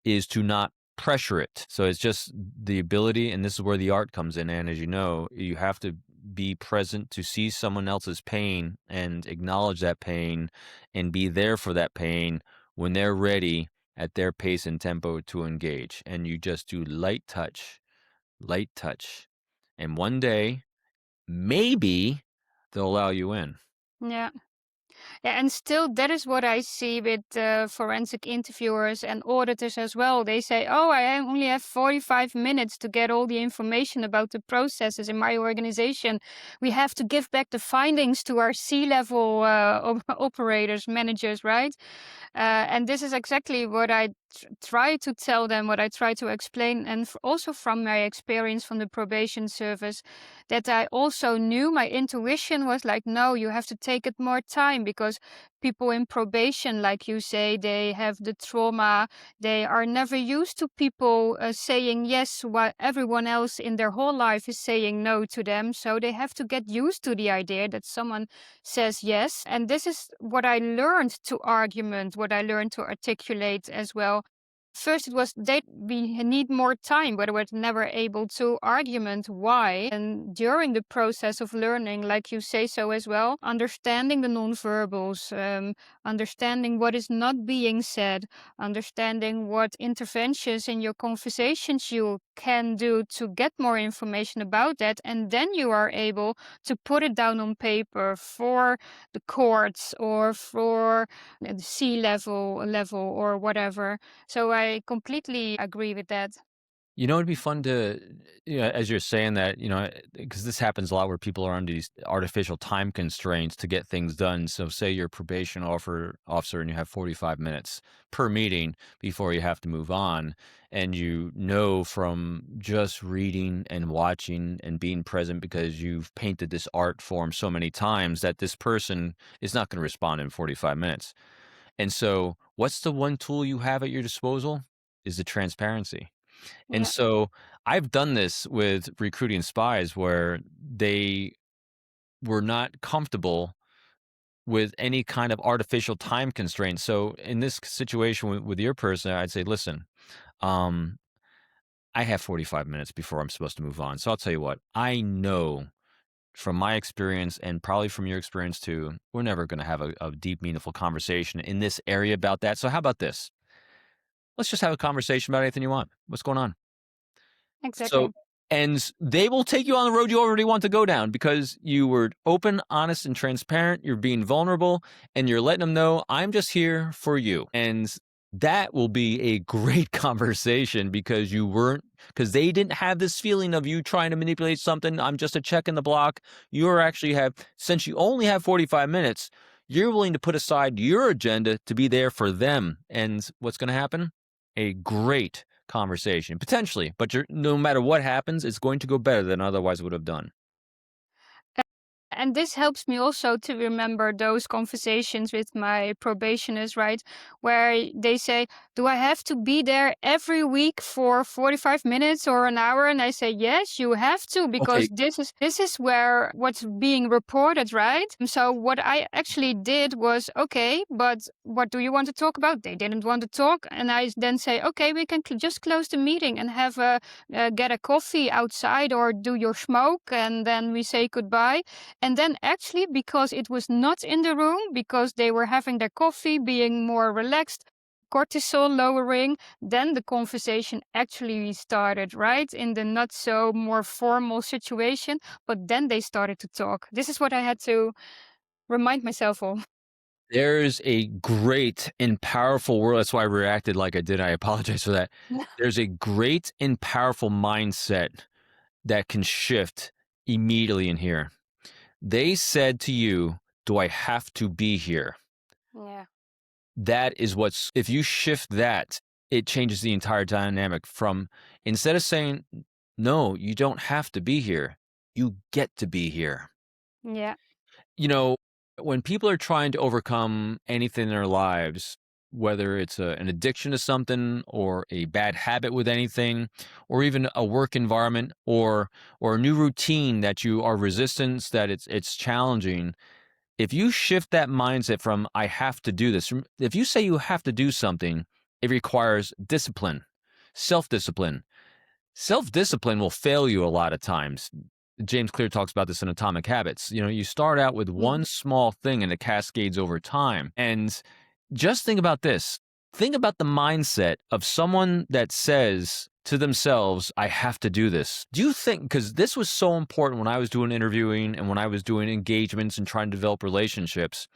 is to not pressure it. So it's just the ability, and this is where the art comes in. And as you know, you have to be present to see someone else's pain and acknowledge that pain and be there for that pain when they're ready at their pace and tempo to engage. And you just do light touch, light touch. And one day, maybe they'll allow you in. Yeah. Yeah, and still, that is what I see with forensic interviewers and auditors as well. They say, "Oh, I only have 45 minutes to get all the information about the processes in my organization. We have to give back the findings to our C-level operators, managers, right?" And this is exactly what I try to tell them, what I try to explain, and also from my experience from the probation service, that I also knew my intuition was like, no, you have to take it more time because people in probation, like you say, they have the trauma. They are never used to people saying yes while everyone else in their whole life is saying no to them. So they have to get used to the idea that someone says yes. And this is what I learned to argument, what I learned to articulate as well. First, it was they we need more time, but I was never able to argument why. And during the process of learning, like you say so as well, understanding the nonverbals, understanding what is not being said, understanding what interventions in your conversations you can do to get more information about that, and then you are able to put it down on paper for the courts or for the C-level or whatever. So I completely agree with that. It'd be fun to, as you're saying that, because this happens a lot where people are under these artificial time constraints to get things done. So, say you're a probation officer and you have 45 minutes per meeting before you have to move on. And you know from just reading and watching and being present because you've painted this art form so many times that this person is not going to respond in 45 minutes. And so, what's the one tool you have at your disposal? Is the transparency. And Yeah. so I've done this with recruiting spies where they were not comfortable with any kind of artificial time constraint. So in this situation with your person, I'd say, listen, um, I have 45 minutes before I'm supposed to move on. So I'll tell you what, I know from my experience and probably from your experience too, we're never going to have a deep, meaningful conversation in this area about that. So how about this? Let's just have a conversation about anything you want. What's going on? So, Exactly. and they will take you on the road you already want to go down because you were open, honest, and transparent. You're being vulnerable and you're letting them know, I'm just here for you. And that will be a great conversation because because they didn't have this feeling of you trying to manipulate something. I'm just a check in the block. Since you only have 45 minutes, you're willing to put aside your agenda to be there for them. And what's going to happen? A great conversation, potentially, but no matter what happens, it's going to go better than otherwise would have done. And this helps me also to remember those conversations with my probationers, right? Where they say, do I have to be there every week for 45 minutes or an hour? And I say, yes, you have to, Okay, because this is where what's being reported, right? So what I actually did was, okay, but what do you want to talk about? They didn't want to talk. And I then say, okay, we can just close the meeting and have get a coffee outside or do your smoke. And then we say goodbye. And then actually, because it was not in the room, because they were having their coffee, being more relaxed, cortisol lowering, then the conversation actually started, right? In the not so more formal situation. But then they started to talk. This is what I had to remind myself of. there's a great and powerful world. That's why I reacted like I did. I apologize for that. There's a great and powerful mindset that can shift immediately in here. They said to you, do I have to be here? Yeah. That is what's, if you shift that, it changes the entire dynamic from, instead of saying, no, you don't have to be here, you get to be here. Yeah. You know, when people are trying to overcome anything in their lives, whether it's an addiction to something or a bad habit with anything, or even a work environment or a new routine that you are resistant, that it's challenging, if you shift that mindset from I have to do this, if you say you have to do something, it requires discipline, self-discipline. Self-discipline will fail you a lot of times. James Clear talks about this in Atomic Habits. You know, you start out with Mhm. one small thing and it cascades over time. And just think about this. Think about the mindset of someone that says to themselves, I have to do this. Do you think, because this was so important when I was doing interviewing and when I was doing engagements and trying to develop relationships,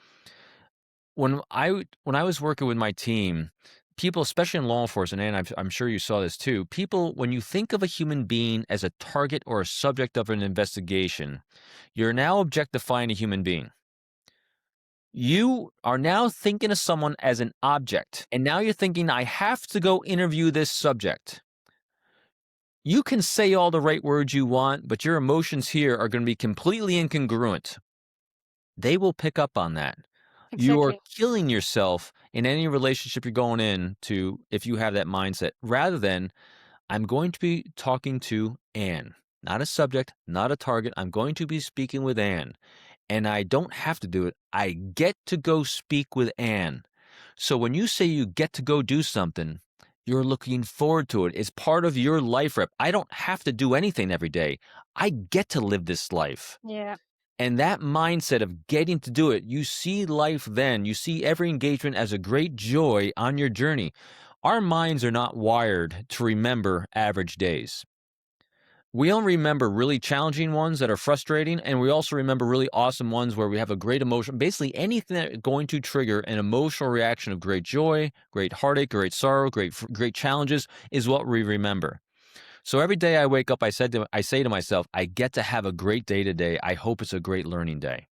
when I was working with my team, people, especially in law enforcement, and I'm sure you saw this too, people, when you think of a human being as a target or a subject of an investigation, you're now objectifying a human being. You are now thinking of someone as an object, and now you're thinking, I have to go interview this subject. You can say all the right words you want, but your emotions here are going to be completely incongruent. They will pick up on that. You are Exactly. killing yourself in any relationship you're going into if you have that mindset, rather than, I'm going to be talking to Anne, not a subject, not a target. I'm going to be speaking with Anne, and I don't have to do it. I get to go speak with Anne. So when you say you get to go do something, you're looking forward to it. It's part of your life rep. I don't have to do anything every day. I get to live this life. Yeah. And that mindset of getting to do it, you see life then, you see every engagement as a great joy on your journey. Our minds are not wired to remember average days. We only remember really challenging ones that are frustrating, and we also remember really awesome ones where we have a great emotion. Basically, anything that's going to trigger an emotional reaction of great joy, great heartache, great sorrow, great challenges is what we remember. So every day I wake up, I say to myself, I get to have a great day today. I hope it's a great learning day,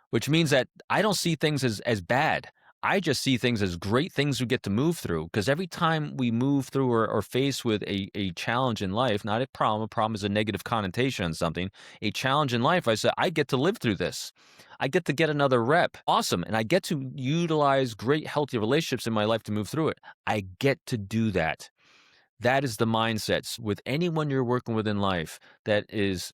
which means that I don't see things as bad. I just see things as great things we get to move through, because every time we move through or face with a challenge in life, not a problem is a negative connotation on something, a challenge in life, I say, I get to live through this. I get to get another rep. Awesome. And I get to utilize great, healthy relationships in my life to move through it. I get to do that. That is the mindsets with anyone you're working with in life that is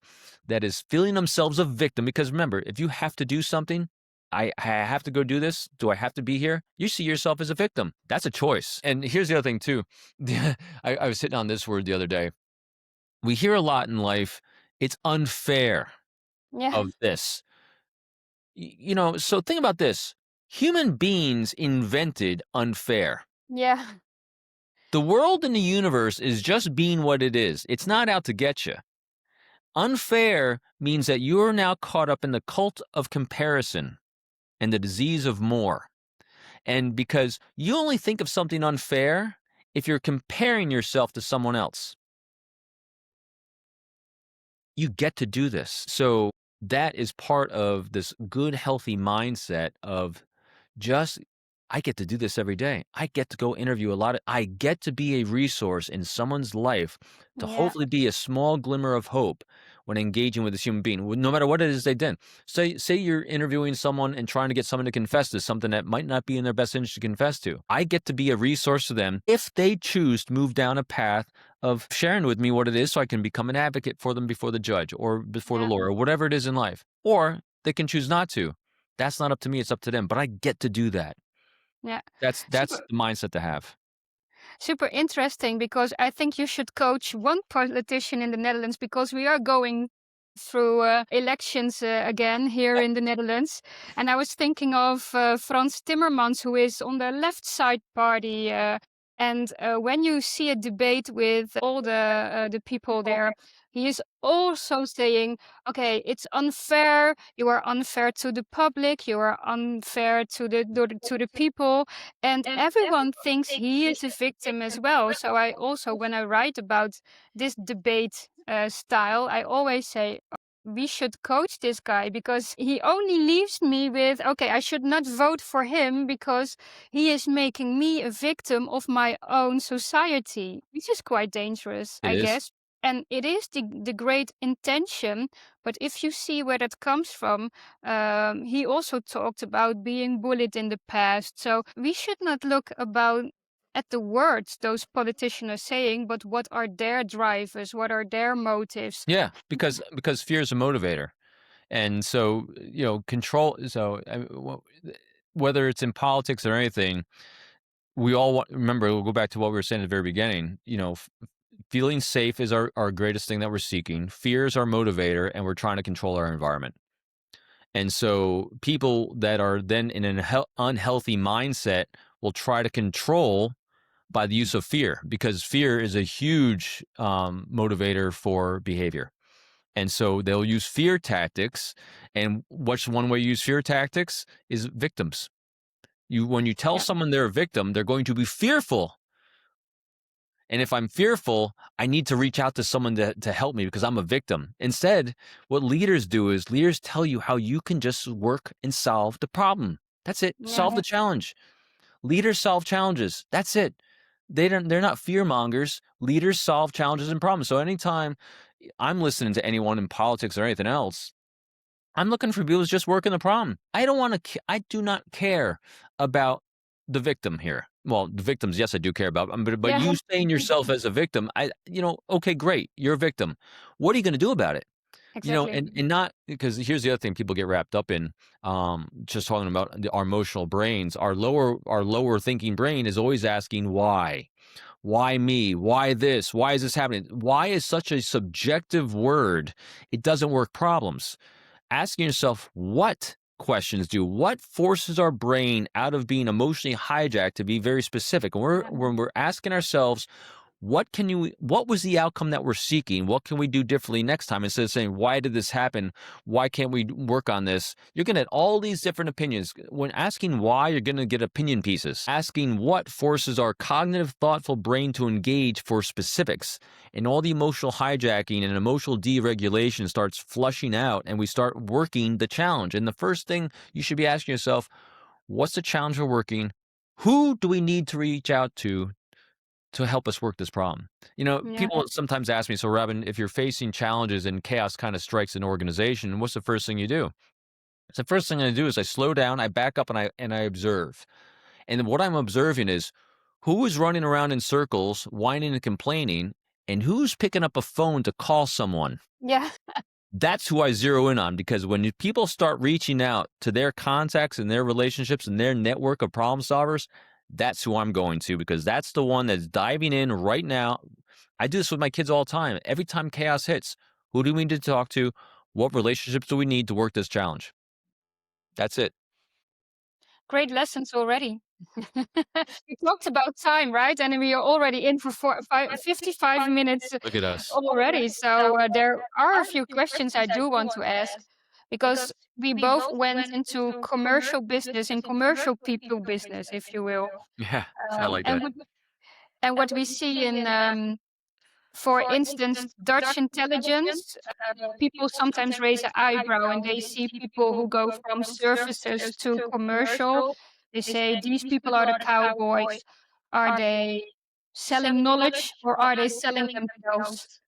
feeling themselves a victim. Because remember, if you have to do something, I have to go do this. Do I have to be here? You see yourself as a victim. That's a choice. And here's the other thing too. I was sitting on this word the other day. We hear a lot in life. It's unfair Yeah. of this. So think about this. Human beings invented unfair. Yeah. The world and the universe is just being what it is. It's not out to get you. Unfair means that you're now caught up in the cult of comparison and the disease of more. And because you only think of something unfair if you're comparing yourself to someone else. You get to do this. So that is part of this good, healthy mindset of just, I get to do this every day. I get to go interview I get to be a resource in someone's life to Yeah. hopefully be a small glimmer of hope when engaging with this human being, no matter what it is they did. Say you're interviewing someone and trying to get someone to confess to something that might not be in their best interest to confess to. I get to be a resource to them if they choose to move down a path of sharing with me what it is so I can become an advocate for them before the judge or before the Yeah. lawyer or whatever it is in life. Or they can choose not to. That's not up to me, it's up to them, but I get to do that. Yeah. That's Super the mindset to have. super interesting because I think you should coach one politician in the Netherlands because we are going through elections again here in the Netherlands. And I was thinking of Frans Timmermans, who is on the left side party. And when you see a debate with all the people there, he is also saying, "Okay, it's unfair. You are unfair to the public. You are unfair to the people." And everyone thinks he is a victim as well. So I also, when I write about this debate style, I always say, we should coach this guy because he only leaves me with, okay, I should not vote for him because he is making me a victim of my own society, which is quite dangerous, It I is. guess. And it is the great intention, but if you see where that comes from, he also talked about being bullied in the past. So we should not look about at the words those politicians are saying, but what are their drivers? What are their motives? Yeah, because fear is a motivator. And so, control so, whether it's in politics or anything, we all remember, we'll go back to what we were saying at the very beginning, feeling safe is our greatest thing that we're seeking. Fear is our motivator, and we're trying to control our environment. And so people that are then in an unhealthy mindset will try to control by the use of fear, because fear is a huge motivator for behavior. And so they'll use fear tactics. And what's one way you use fear tactics is victims. When you tell Yeah, someone they're a victim, they're going to be fearful. And if I'm fearful, I need to reach out to someone to help me because I'm a victim. Instead, what leaders do is leaders tell you how you can just work and solve the problem. That's it. yeah, Solve the challenge. Leaders solve challenges. That's it. They're not fear mongers. Leaders solve challenges and problems. So anytime I'm listening to anyone in politics or anything else, I'm looking for people who's just working the problem. I do not care about the victim here. Well, the victims, yes, I do care about, but yeah, you saying yourself as a victim, okay, great, you're a victim. What are you going to do about it? exactly. And not, because here's the other thing people get wrapped up in, just talking about our emotional brains. Our lower thinking brain is always asking why. Why me? Why this? Why is this happening? Why is such a subjective word? It doesn't work problems. Asking yourself what questions do, what forces our brain out of being emotionally hijacked to be very specific. And when we're asking ourselves, what was the outcome that we're seeking? What can we do differently next time? Instead of saying, why did this happen? Why can't we work on this? You're going to get all these different opinions. When asking why, you're going to get opinion pieces. Asking what forces our cognitive, thoughtful brain to engage for specifics. And all the emotional hijacking and emotional deregulation starts flushing out, and we start working the challenge. And the first thing you should be asking yourself, what's the challenge we're working? Who do we need to reach out to help us work this problem? Yeah, People sometimes ask me, so Robin, if you're facing challenges and chaos kind of strikes an organization, what's the first thing you do? So the first thing I do is I slow down, I back up, and I observe. And what I'm observing is who is running around in circles, whining and complaining, and who's picking up a phone to call someone. yeah, That's who I zero in on, because when people start reaching out to their contacts and their relationships and their network of problem solvers, that's who I'm going to, because that's the one that's diving in right now. I do this with my kids all the time. Every time chaos hits, who do we need to talk to? What relationships do we need to work this challenge? That's it. great lessons already. We talked about time, right? And we are already in for 55 minutes Look at us. already. So there are a few questions I do want to ask because we both went into commercial business and commercial people business, if you will. Yeah, I like And that. what we see in, for instance, Dutch intelligence, people sometimes raise an eyebrow and they see people who go from services to commercial. They say, these people are the cowboys. Are they selling knowledge or are they selling themselves?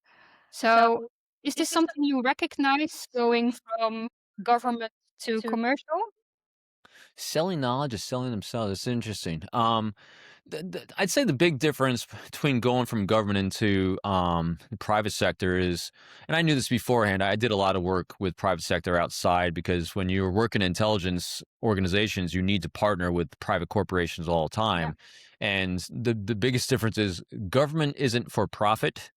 So Is this something you recognize going from government to commercial? Selling knowledge is selling themselves. It's interesting. I'd say the big difference between going from government into the private sector is, and I knew this beforehand. I did a lot of work with private sector outside because when you're working in intelligence organizations, you need to partner with private corporations all the Yeah. time. And the biggest difference is government isn't for profit.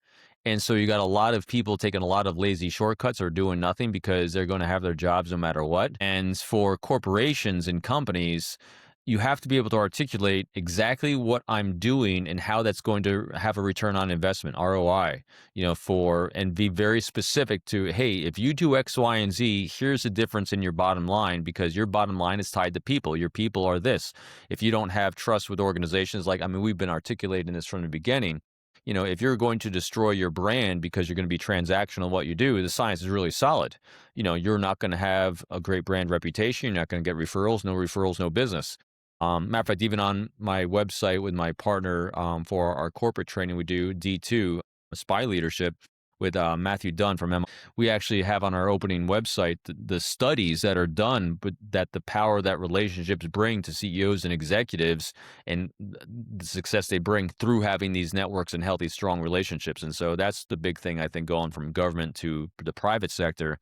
And so you got a lot of people taking a lot of lazy shortcuts or doing nothing because they're going to have their jobs no matter what. And for corporations and companies, you have to be able to articulate exactly what I'm doing and how that's going to have a return on investment, ROI, and be very specific to, hey, if you do X, Y, and Z, here's the difference in your bottom line because your bottom line is tied to people. Your people are this. If you don't have trust with organizations, we've been articulating this from the beginning. If you're going to destroy your brand because you're going to be transactional in what you do, the science is really solid. You're not going to have a great brand reputation. You're not going to get referrals, no business. Matter of fact, even on my website with my partner for our corporate training, we do D2, spy leadership with Matthew Dunn from we actually have on our opening website the studies that are done, but that the power that relationships bring to CEOs and executives and the success they bring through having these networks and healthy, strong relationships. And so that's the big thing, I think, going from government to the private sector,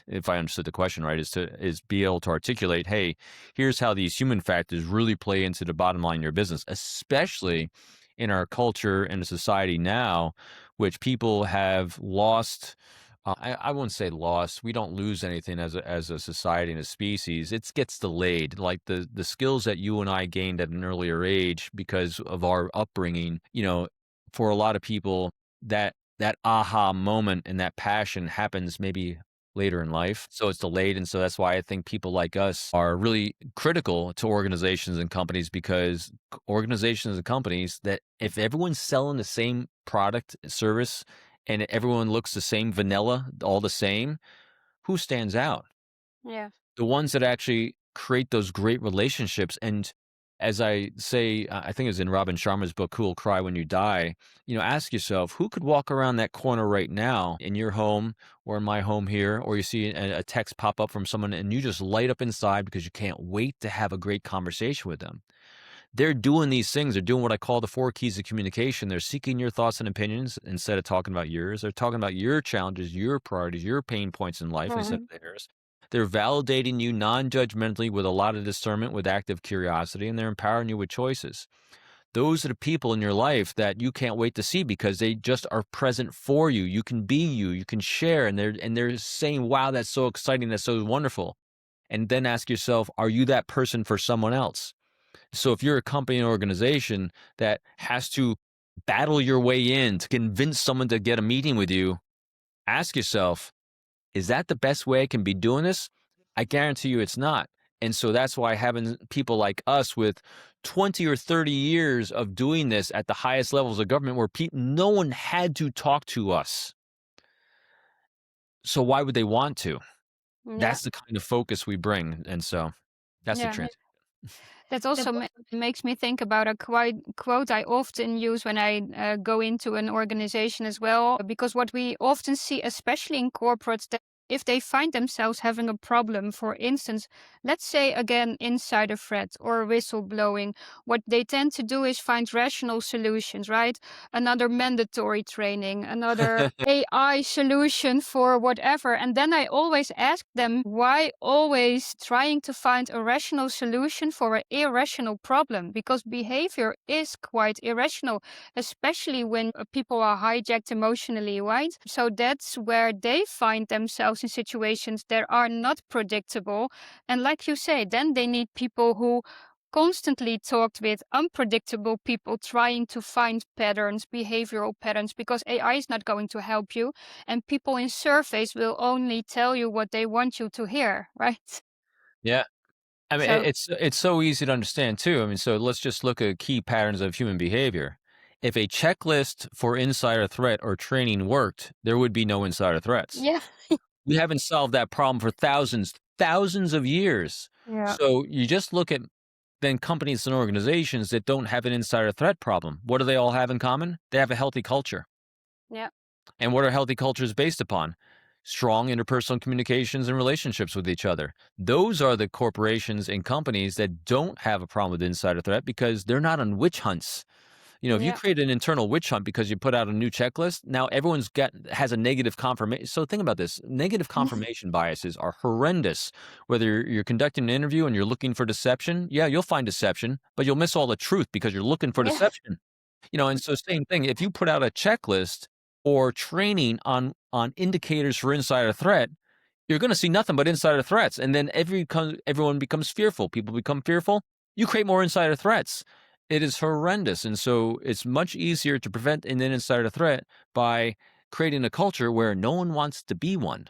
if I understood the question right, is be able to articulate, hey, here's how these human factors really play into the bottom line of your business, especially in our culture and society now, which people have lost. I wouldn't say lost. We don't lose anything as a society and a species. It gets delayed. Like the skills that you and I gained at an earlier age because of our upbringing, for a lot of people, that aha moment and that passion happens maybe later in life. So it's delayed. And so that's why I think people like us are really critical to organizations and companies because organizations and companies that if everyone's selling the same product, service, and everyone looks the same vanilla, all the same, who stands out? Yeah. The ones that actually create those great relationships. And as I say, I think it's in Robin Sharma's book, Who Will Cry When You Die, ask yourself, who could walk around that corner right now in your home or in my home here, or you see a text pop up from someone and you just light up inside because you can't wait to have a great conversation with them. They're doing these things. They're doing what I call the 4 keys of communication. They're seeking your thoughts and opinions instead of talking about yours. They're talking about your challenges, your priorities, your pain points in life instead Mhm. of theirs. They're validating you non-judgmentally with a lot of discernment, with active curiosity, and they're empowering you with choices. Those are the people in your life that you can't wait to see because they just are present for you. You can be you, you can share, and they're saying, "Wow, that's so exciting, that's so wonderful." And then ask yourself, are you that person for someone else? So if you're a company or organization that has to battle your way in to convince someone to get a meeting with you, ask yourself, is that the best way I can be doing this? I guarantee you it's not. And so that's why having people like us with 20 or 30 years of doing this at the highest levels of government where no one had to talk to us. So why would they want to? Yeah. That's the kind of focus we bring. And so that's the Yeah. trans. That also makes me think about a quote I often use when I go into an organization as well. Because what we often see, especially in corporates, that if they find themselves having a problem, for instance, let's say again insider threat or whistleblowing, what they tend to do is find rational solutions, right? Another mandatory training, another AI solution for whatever. And then I always ask them, why always trying to find a rational solution for an irrational problem? Because behavior is quite irrational, especially when people are hijacked emotionally, right? So that's where they find themselves in situations that are not predictable. And like you say, then they need people who constantly talked with unpredictable people trying to find patterns, behavioral patterns, because AI is not going to help you. And people in surveys will only tell you what they want you to hear, right? Yeah. I mean, So, it's so easy to understand too. I mean, so let's just look at key patterns of human behavior. If a checklist for insider threat or training worked, there would be no insider threats. yeah. We haven't solved that problem for thousands of years. Yeah. So you just look at then companies and organizations that don't have an insider threat problem. What do they all have in common? They have a healthy culture. Yeah. And what are healthy cultures based upon? Strong interpersonal communications and relationships with each other. Those are the corporations and companies that don't have a problem with insider threat because they're not on witch hunts. If you Yeah. create an internal witch hunt because you put out a new checklist, now everyone's got has a negative confirmation. So think about this. Negative confirmation biases are horrendous. Whether you're conducting an interview and you're looking for deception, yeah, you'll find deception, but you'll miss all the truth because you're looking for Yeah. deception. And so same thing. If you put out a checklist or training on indicators for insider threat, you're going to see nothing but insider threats, and then everyone becomes fearful. People become fearful. You create more insider threats. It is horrendous, and so it's much easier to prevent an insider threat by creating a culture where no one wants to be one.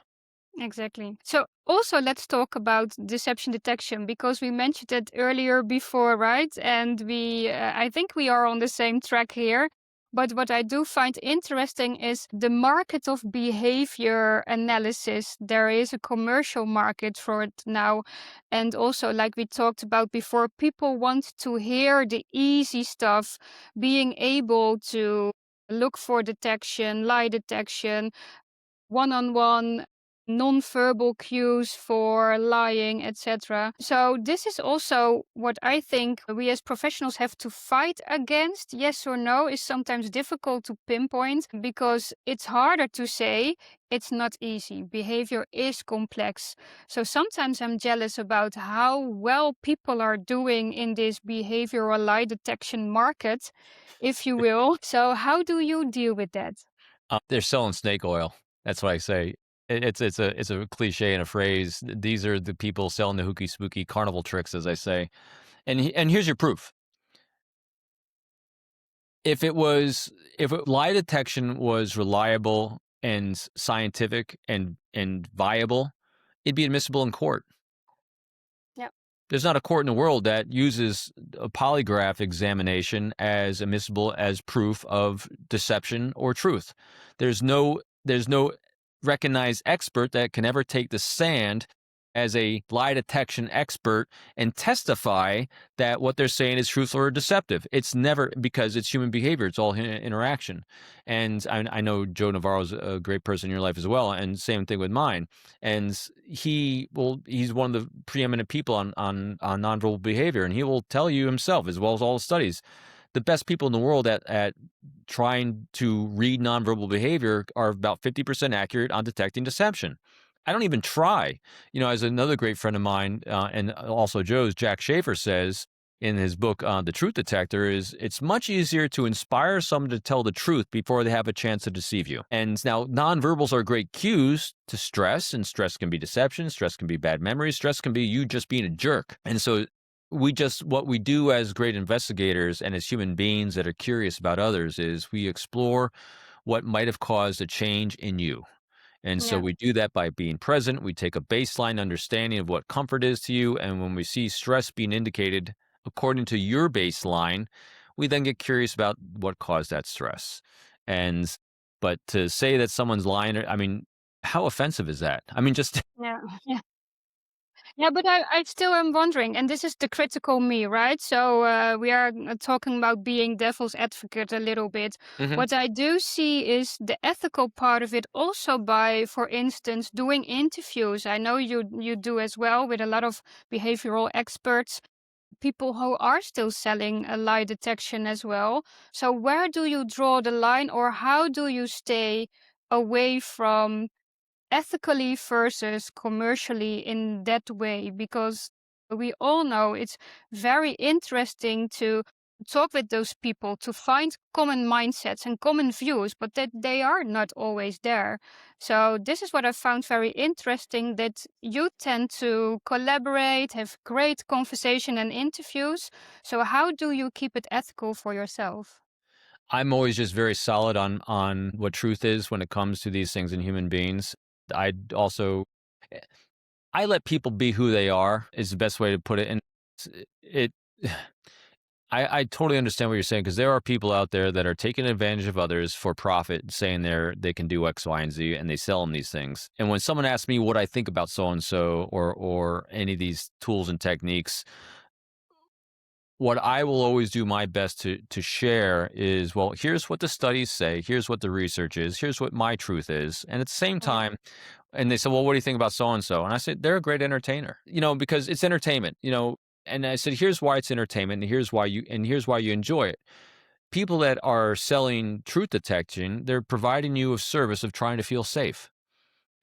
Exactly. So also let's talk about deception detection because we mentioned it earlier before, right? And I think we are on the same track here. But what I do find interesting is the market of behavior analysis. There is a commercial market for it now. And also, like we talked about before, people want to hear the easy stuff, being able to look for detection, lie detection, one-on-one non-verbal cues for lying, etc. So this is also what I think we as professionals have to fight against. Yes or no is sometimes difficult to pinpoint because it's harder to say. It's not easy. Behavior is complex. So sometimes I'm jealous about how well people are doing in this behavioral lie detection market, if you will. So how do you deal with that? They're selling snake oil. That's what I say. It's a cliche and a phrase. These are the people selling the hooky spooky carnival tricks, as I say. And here's your proof. If lie detection was reliable and scientific and viable, it'd be admissible in court. Yeah. There's not a court in the world that uses a polygraph examination as admissible as proof of deception or truth. There's no recognized expert that can ever take the stand as a lie detection expert and testify that what they're saying is truthful or deceptive. It's never, because it's human behavior. It's all interaction. And I know Joe Navarro's a great person in your life as well, and same thing with mine. And he's one of the preeminent people on nonverbal behavior, and he will tell you himself, as well as all the studies, the best people in the world at trying to read nonverbal behavior are about 50% accurate on detecting deception. I don't even try. As another great friend of mine, and also Joe's, Jack Schaefer, says in his book, The Truth Detector, is it's much easier to inspire someone to tell the truth before they have a chance to deceive you. And now nonverbals are great cues to stress, and stress can be deception, stress can be bad memories, stress can be you just being a jerk. And so what we do as great investigators and as human beings that are curious about others is we explore what might have caused a change in you. And so Yeah. we do that by being present. We take a baseline understanding of what comfort is to you. And when we see stress being indicated according to your baseline, we then get curious about what caused that stress. And, but to say that someone's lying, I mean, how offensive is that? I mean, just, Yeah. Yeah. Yeah, but I still am wondering, and this is the critical me, right? So we are talking about being devil's advocate a little bit. Mhm. What I do see is the ethical part of it also by, for instance, doing interviews. I know you do as well with a lot of behavioral experts, people who are still selling a lie detection as well. So where do you draw the line, or how do you stay away from ethically versus commercially in that way? Because we all know it's very interesting to talk with those people to find common mindsets and common views, but that they are not always there. So this is what I found very interesting, that you tend to collaborate, have great conversation and interviews. So how do you keep it ethical for yourself? I'm always just very solid on what truth is when it comes to these things in human beings. I also eh, I let people be who they are is the best way to put it. And it I totally understand what you're saying, because there are people out there that are taking advantage of others for profit, saying they can do X, Y, and Z, and they sell them these things. And when someone asks me what I think about so and so or any of these tools and techniques, what I will always do my best to share is, well, here's what the studies say, here's what the research is, here's what my truth is. And at the same Yeah. time, and they said, well, what do you think about so and so? And I said, they're a great entertainer, because it's entertainment, And I said, here's why it's entertainment, and here's why you enjoy it. People that are selling truth detection, they're providing you a service of trying to feel safe,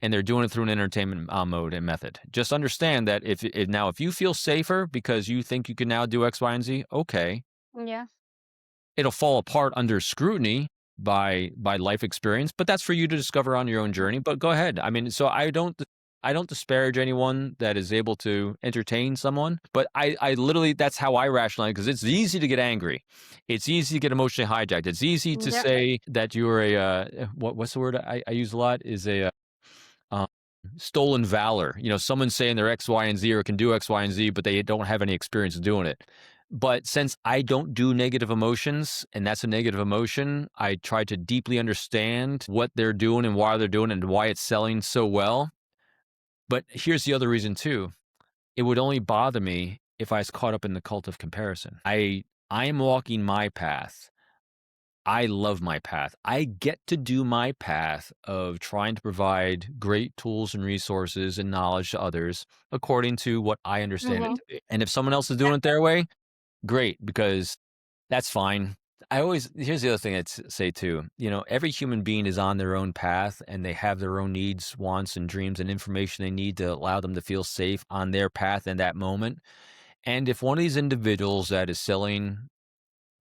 and they're doing it through an entertainment mode and method. Just understand that if you feel safer because you think you can now do X, Y, and Z, okay, Yeah. it'll fall apart under scrutiny by life experience, but that's for you to discover on your own journey. But go ahead. I mean, so I don't disparage anyone that is able to entertain someone, but I literally, that's how I rationalize, because it's easy to get angry. It's easy to get emotionally hijacked. It's easy to Yeah. say that you're what's the word I use a lot is um, stolen valor. Someone saying they're X, Y, and Z or can do X, Y, and Z, but they don't have any experience doing it. But since I don't do negative emotions, and that's a negative emotion, I try to deeply understand what they're doing and why they're doing it and why it's selling so well. But here's the other reason too. It would only bother me if I was caught up in the cult of comparison. I am walking my path. I love my path. I get to do my path of trying to provide great tools and resources and knowledge to others according to what I understand it Mhm. to be. And if someone else is Yeah. doing it their way, great, because that's fine. Here's the other thing I'd say too. Every human being is on their own path, and they have their own needs, wants, and dreams and information they need to allow them to feel safe on their path in that moment. And if one of these individuals that is selling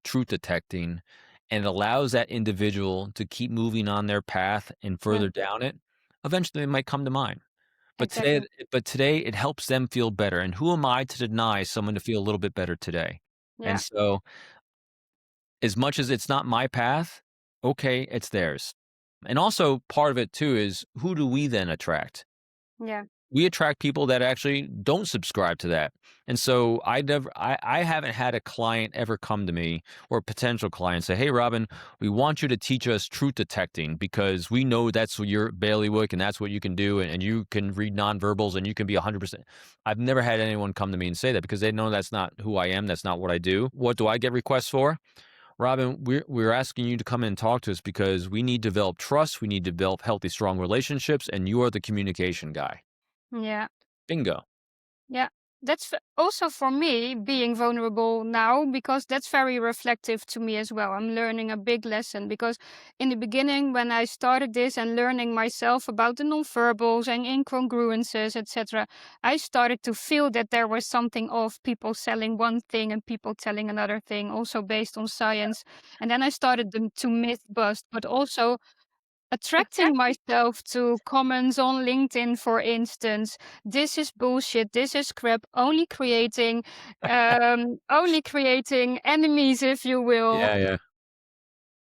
truth detecting and allows that individual to keep moving on their path and Yeah. further down it, eventually they might come to mine. But today, Exactly. but today it helps them feel better. And who am I to deny someone to feel a little bit better today? And Yeah. so, as much as it's not my path, okay, it's theirs. And also, part of it too is, who do we then attract? Yeah. We attract people that actually don't subscribe to that. And so I haven't had a client ever come to me, or a potential client say, "Hey, Robin, we want you to teach us truth detecting because we know that's your bailiwick and that's what you can do, and you can read nonverbals and you can be 100%." I've never had anyone come to me and say that, because they know that's not who I am. That's not what I do. What do I get requests for? Robin, we're asking you to come in and talk to us because we need to develop trust. We need to develop healthy, strong relationships, and you are the communication guy. Yeah. Bingo. Yeah, also for me being vulnerable now, because that's very reflective to me as well. I'm learning a big lesson because in the beginning, when I started this and learning myself about the nonverbals and incongruences, etc., I started to feel that there was something of people selling one thing and people telling another thing, also based on science. And then I started to myth bust, but also attracting myself to comments on LinkedIn, for instance. This is bullshit. This is crap. Only creating enemies, if you will. Yeah, yeah.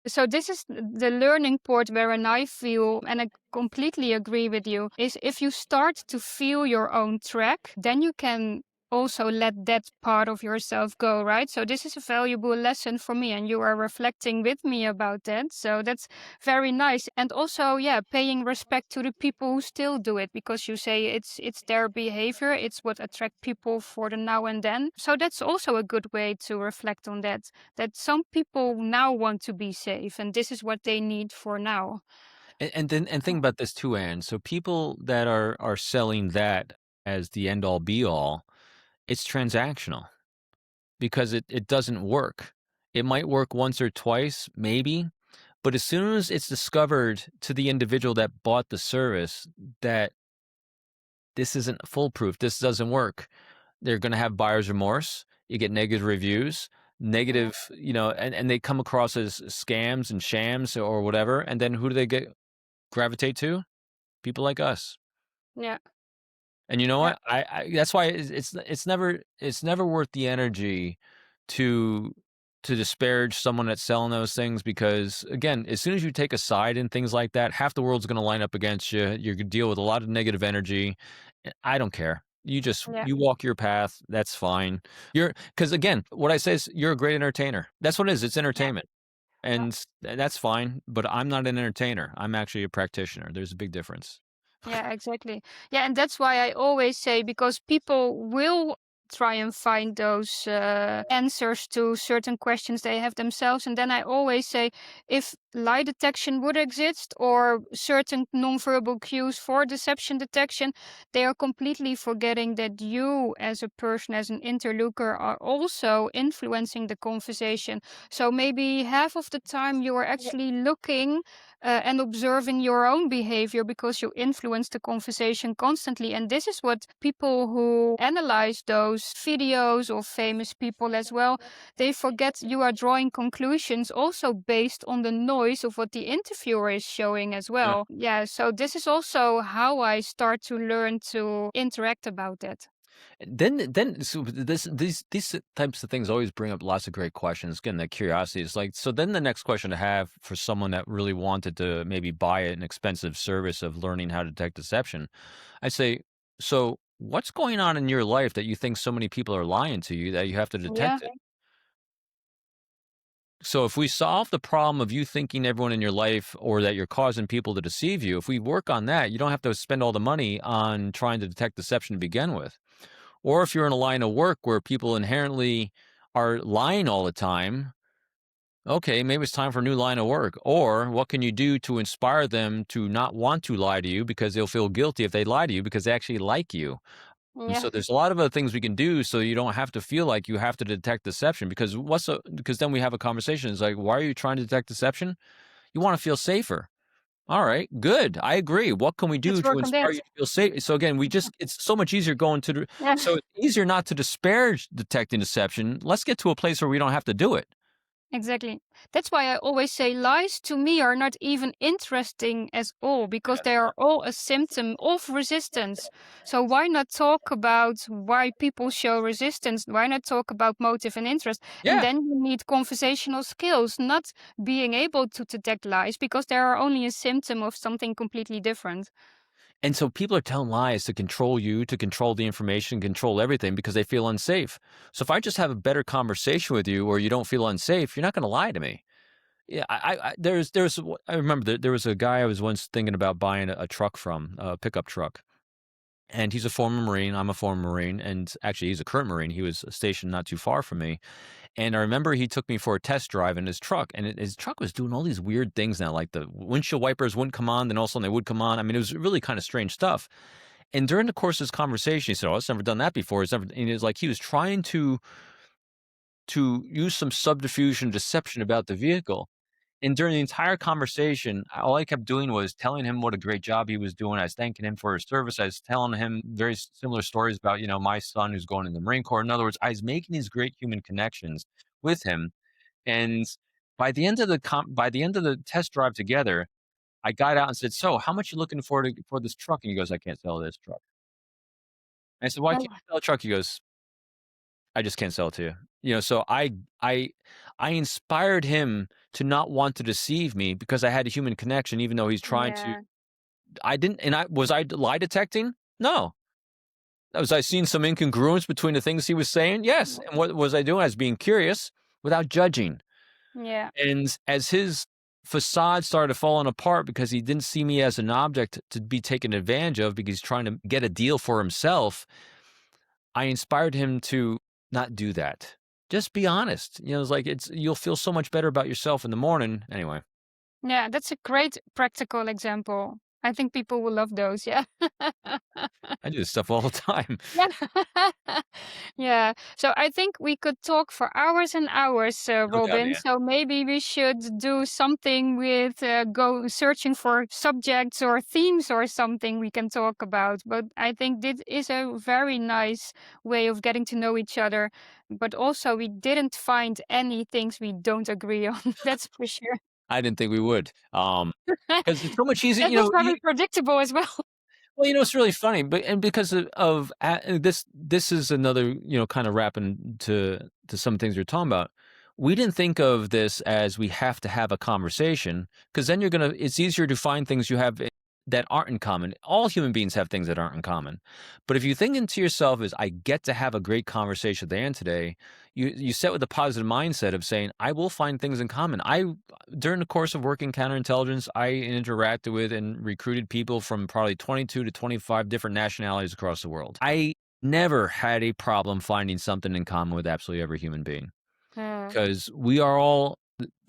So this is the learning part wherein I feel, and I completely agree with you, is if you start to feel your own track, then you can also let that part of yourself go, right? So this is a valuable lesson for me, and you are reflecting with me about that. So that's very nice. And also, yeah, paying respect to the people who still do it, because you say it's their behavior, it's what attract people for the now and then. So that's also a good way to reflect on that, that some people now want to be safe and this is what they need for now. And think about this too, Anne. So people that are selling that as the end all be all, it's transactional, because it doesn't work. It might work once or twice, maybe, but as soon as it's discovered to the individual that bought the service that this isn't foolproof, this doesn't work, they're going to have buyer's remorse. You get negative reviews, Yeah. negative, and they come across as scams and shams or whatever. And then who do they gravitate to? People like us. Yeah. And you know Yeah. what? I that's why it's never worth the energy to to disparage someone that's selling those things, because again, as soon as you take a side in things like that, half the world's going to line up against you. You're going to deal with a lot of negative energy. I don't care. Yeah. You walk your path. That's fine. Because again, what I say is, you're a great entertainer. That's what it is. It's Yeah. entertainment, and that's fine. But I'm not an entertainer. I'm actually a practitioner. There's a big difference. Yeah, exactly. Yeah, and that's why I always say, because people will try and find those answers to certain questions they have themselves. And then I always say, if lie detection would exist or certain nonverbal cues for deception detection, they are completely forgetting that you, as a person, as an interlocutor, are also influencing the conversation. So maybe half of the time you are actually looking and observing your own behavior because you influence the conversation constantly. And this is what people who analyze those videos of famous people as well, they forget you are drawing conclusions also based on the noise of what the interviewer is showing as Yeah. well. Yeah, so this is also how I start to learn to interact about that. So these types of things always bring up lots of great questions. Again, that curiosity is like, so then the next question to have for someone that really wanted to maybe buy an expensive service of learning how to detect deception, I say, so what's going on in your life that you think so many people are lying to you that you have to Yeah, detect it? So if we solve the problem of you thinking everyone in your life or that you're causing people to deceive you, if we work on that, you don't have to spend all the money on trying to detect deception to begin with. Or if you're in a line of work where people inherently are lying all the time, okay, maybe it's time for a new line of work. Or what can you do to inspire them to not want to lie to you because they'll feel guilty if they lie to you because they actually like you? And yeah, so there's a lot of other things we can do so you don't have to feel like you have to detect deception because then we have a conversation. It's like, why are you trying to detect deception? You want to feel safer. All right, good. I agree. What can we do let's to work on that. inspire you to feel safe? So again, it's so much easier going to Yeah. so it's easier not to disparage detecting deception. Let's get to a place where we don't have to do it. Exactly. That's why I always say lies to me are not even interesting at all because they are all a symptom of resistance. So why not talk about why people show resistance? Why not talk about motive and interest? And Yeah. then you need conversational skills, not being able to detect lies because they are only a symptom of something completely different. And so people are telling lies to control you, to control the information, control everything because they feel unsafe. So if I just have a better conversation with you or you don't feel unsafe, you're not going to lie to me. Yeah, I remember there was a guy I was once thinking about buying a truck from, a pickup truck. And he's a former Marine. I'm a former Marine. And actually, he's a current Marine. He was stationed not too far from me. And I remember he took me for a test drive in his truck. And his truck was doing all these weird things now, like the windshield wipers wouldn't come on, then all of a sudden they would come on. I mean, it was really kind of strange stuff. And during the course of this conversation, he said, "Oh, it's never done that before." It's never, and it was like he was trying to use some subterfuge and deception about the vehicle. And during the entire conversation, all I kept doing was telling him what a great job he was doing. I was thanking him for his service. I was telling him very similar stories about, my son who's going in the Marine Corps. In other words, I was making these great human connections with him. And by the end of the test drive together, I got out and said, "So, how much you looking for this truck?" And he goes, "I can't sell this truck." I said, "Why can't you sell a truck?" He goes, "I just can't sell it to you." So I I inspired him to not want to deceive me because I had a human connection, even though he's trying to. Yeah. I didn't, and I lie detecting? No. Was I seeing some incongruence between the things he was saying? Yes. And what was I doing? I was being curious without judging. Yeah. And as his facade started falling apart because he didn't see me as an object to be taken advantage of because he's trying to get a deal for himself, I inspired him to not do that. Just be honest. It's like you'll feel so much better about yourself in the morning. Anyway, Yeah, that's a great practical example. I think people will love those. Yeah. I do this stuff all the time. Yeah. Yeah. So I think we could talk for hours and hours, No doubt, Robin. man. So maybe we should do something with go searching for subjects or themes or something we can talk about. But I think this is a very nice way of getting to know each other. But also, we didn't find any things we don't agree on. That's for sure. I didn't think we would. Because it's so much easier, That was very predictable as well. well, it's really funny, but and because this is another, kind of wrapping to some things you're talking about. We didn't think of this as we have to have a conversation because then it's easier to find things you have that aren't in common. All human beings have things that aren't in common. But if you think into yourself as I get to have a great conversation with Ann today, you set with a positive mindset of saying, I will find things in common. During the course of working counterintelligence, I interacted with and recruited people from probably 22 to 25 different nationalities across the world. I never had a problem finding something in common with absolutely every human being. Yeah. Because we're all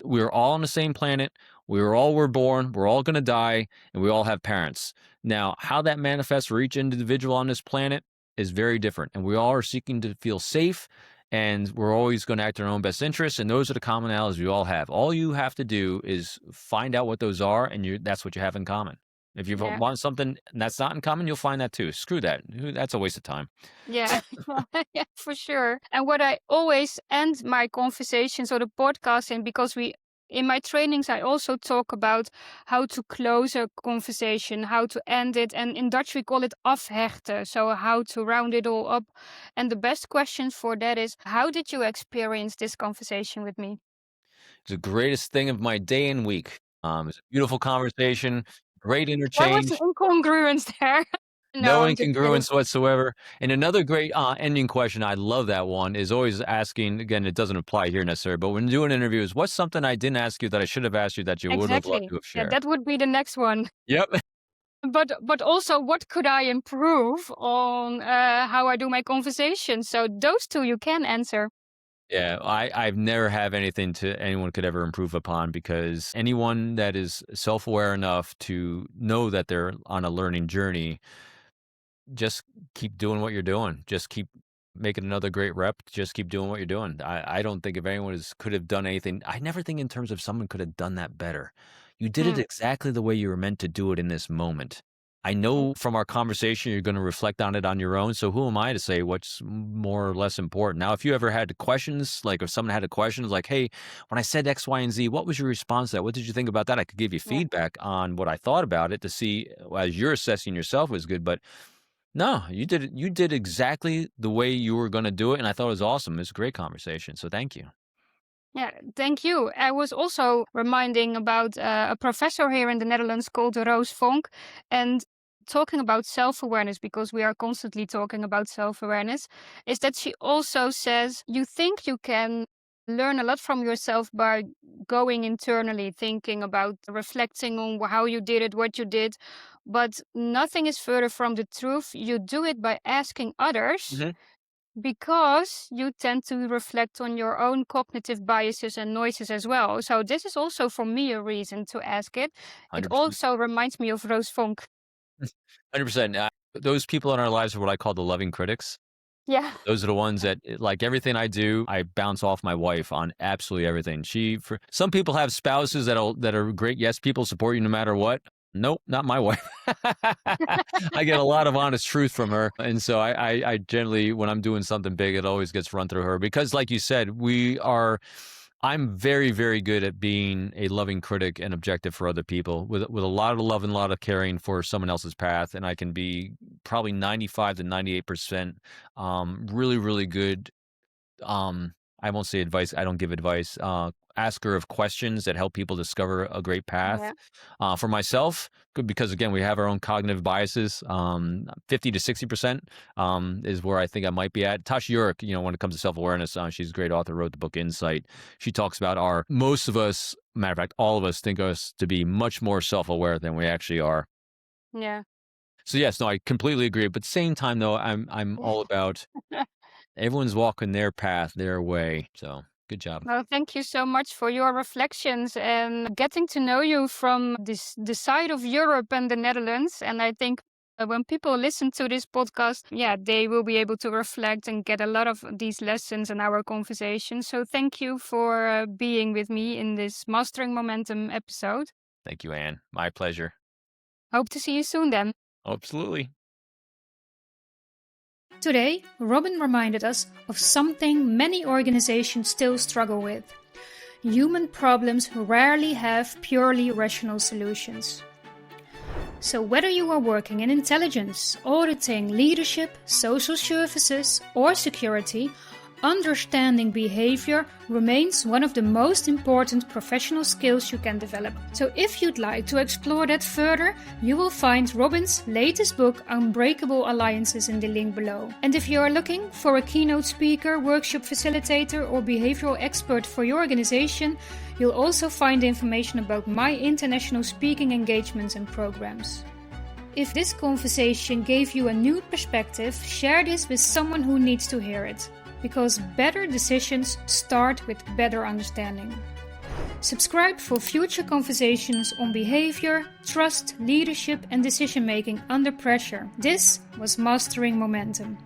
on the same planet. We're born. We're all going to die, and we all have parents. Now, how that manifests for each individual on this planet is very different, and we all are seeking to feel safe, and we're always going to act in our own best interests. And those are the commonalities we all have. All you have to do is find out what those are, and that's what you have in common. If you Yeah. want something that's not in common, you'll find that too. Screw that. That's a waste of time. Yeah, yeah, for sure. And what I always end my conversations or the podcast in, because in my trainings, I also talk about how to close a conversation, how to end it. And in Dutch, we call it afhechten. So how to round it all up. And the best question for that is, how did you experience this conversation with me? It's the greatest thing of my day and week. It's a beautiful conversation, great What was the interchange, incongruence there? No, no I'm just kidding. incongruence whatsoever. And another great ending question, I love that one, is always asking, again, it doesn't apply here necessarily, but when doing interviews, what's something I didn't ask you that I should have asked you that you would have loved Exactly. to have Yeah, shared? that would be the next one. Yep. But also, what could I improve on how I do my conversation? So those two you can answer. Yeah, I've never have anything to anyone could ever improve upon, because anyone that is self-aware enough to know that they're on a learning journey, just keep doing what you're doing. Just keep making another great rep. Just keep doing what you're doing. I don't think if anyone could have done anything, I never think in terms of someone could have done that better. You did it Mm, exactly the way you were meant to do it in this moment. I mm, know from our conversation you're going to reflect on it on your own. So who am I to say what's more or less important? Now, if you ever had questions, like if someone had a question, like, hey, when I said X, Y, and Z, what was your response to that? What did you think about that? I could give you yeah. feedback on what I thought about it to see as you're assessing yourself was good. But no, you did exactly the way you were gonna do it, and I thought it was awesome. It's a great conversation, so thank you. Yeah, thank you. I was also reminding about a professor here in the Netherlands called Roos Vonk, and talking about self-awareness, because we are constantly talking about self-awareness, is that she also says you think you can learn a lot from yourself by going internally, thinking about reflecting on how you did it, what you did, but nothing is further from the truth. You do it by asking others, Mhm. because you tend to reflect on your own cognitive biases and noises as well. So this is also for me a reason to ask it. It 100%. also reminds me of Roos Vonk. 100%. Those people in our lives are what I call the loving critics. Yeah. Those are the ones that, like everything I do, I bounce off my wife on absolutely everything. For some people have spouses that are great yes people, support you no matter what. Nope, not my wife. I get a lot of honest truth from her, and so I generally, when I'm doing something big, it always gets run through her because, like you said, I'm very, very good at being a loving critic and objective for other people with a lot of love and a lot of caring for someone else's path. And I can be probably 95 to 98% really, really good. I won't say advice. I don't give advice. Asker of questions that help people discover a great path. Yeah. For myself, good because again, we have our own cognitive biases. 50 to 60% is where I think I might be at. Tasha Eurich, when it comes to self-awareness, she's a great author, wrote the book Insight. She talks about most of us, matter of fact, all of us think us to be much more self-aware than we actually are. Yeah. So yes, no, I completely agree. But at the same time, though, I'm all about everyone's walking their path, their way. So good job. Well, thank you so much for your reflections and getting to know you from the side of Europe and the Netherlands. And I think when people listen to this podcast, yeah, they will be able to reflect and get a lot of these lessons in our conversation. So thank you for being with me in this Mastering Momentum episode. Thank you, Anne. My pleasure. Hope to see you soon then. Absolutely. Today, Robin reminded us of something many organizations still struggle with. Human problems rarely have purely rational solutions. So whether you are working in intelligence, auditing, leadership, social services, or security, understanding behavior remains one of the most important professional skills you can develop. So if you'd like to explore that further, you will find Robin's latest book, Unbreakable Alliances, in the link below. And if you are looking for a keynote speaker, workshop facilitator, or behavioral expert for your organization, you'll also find information about my international speaking engagements and programs. If this conversation gave you a new perspective, share this with someone who needs to hear it, because better decisions start with better understanding. Subscribe for future conversations on behavior, trust, leadership, and decision-making under pressure. This was Mastering Momentum.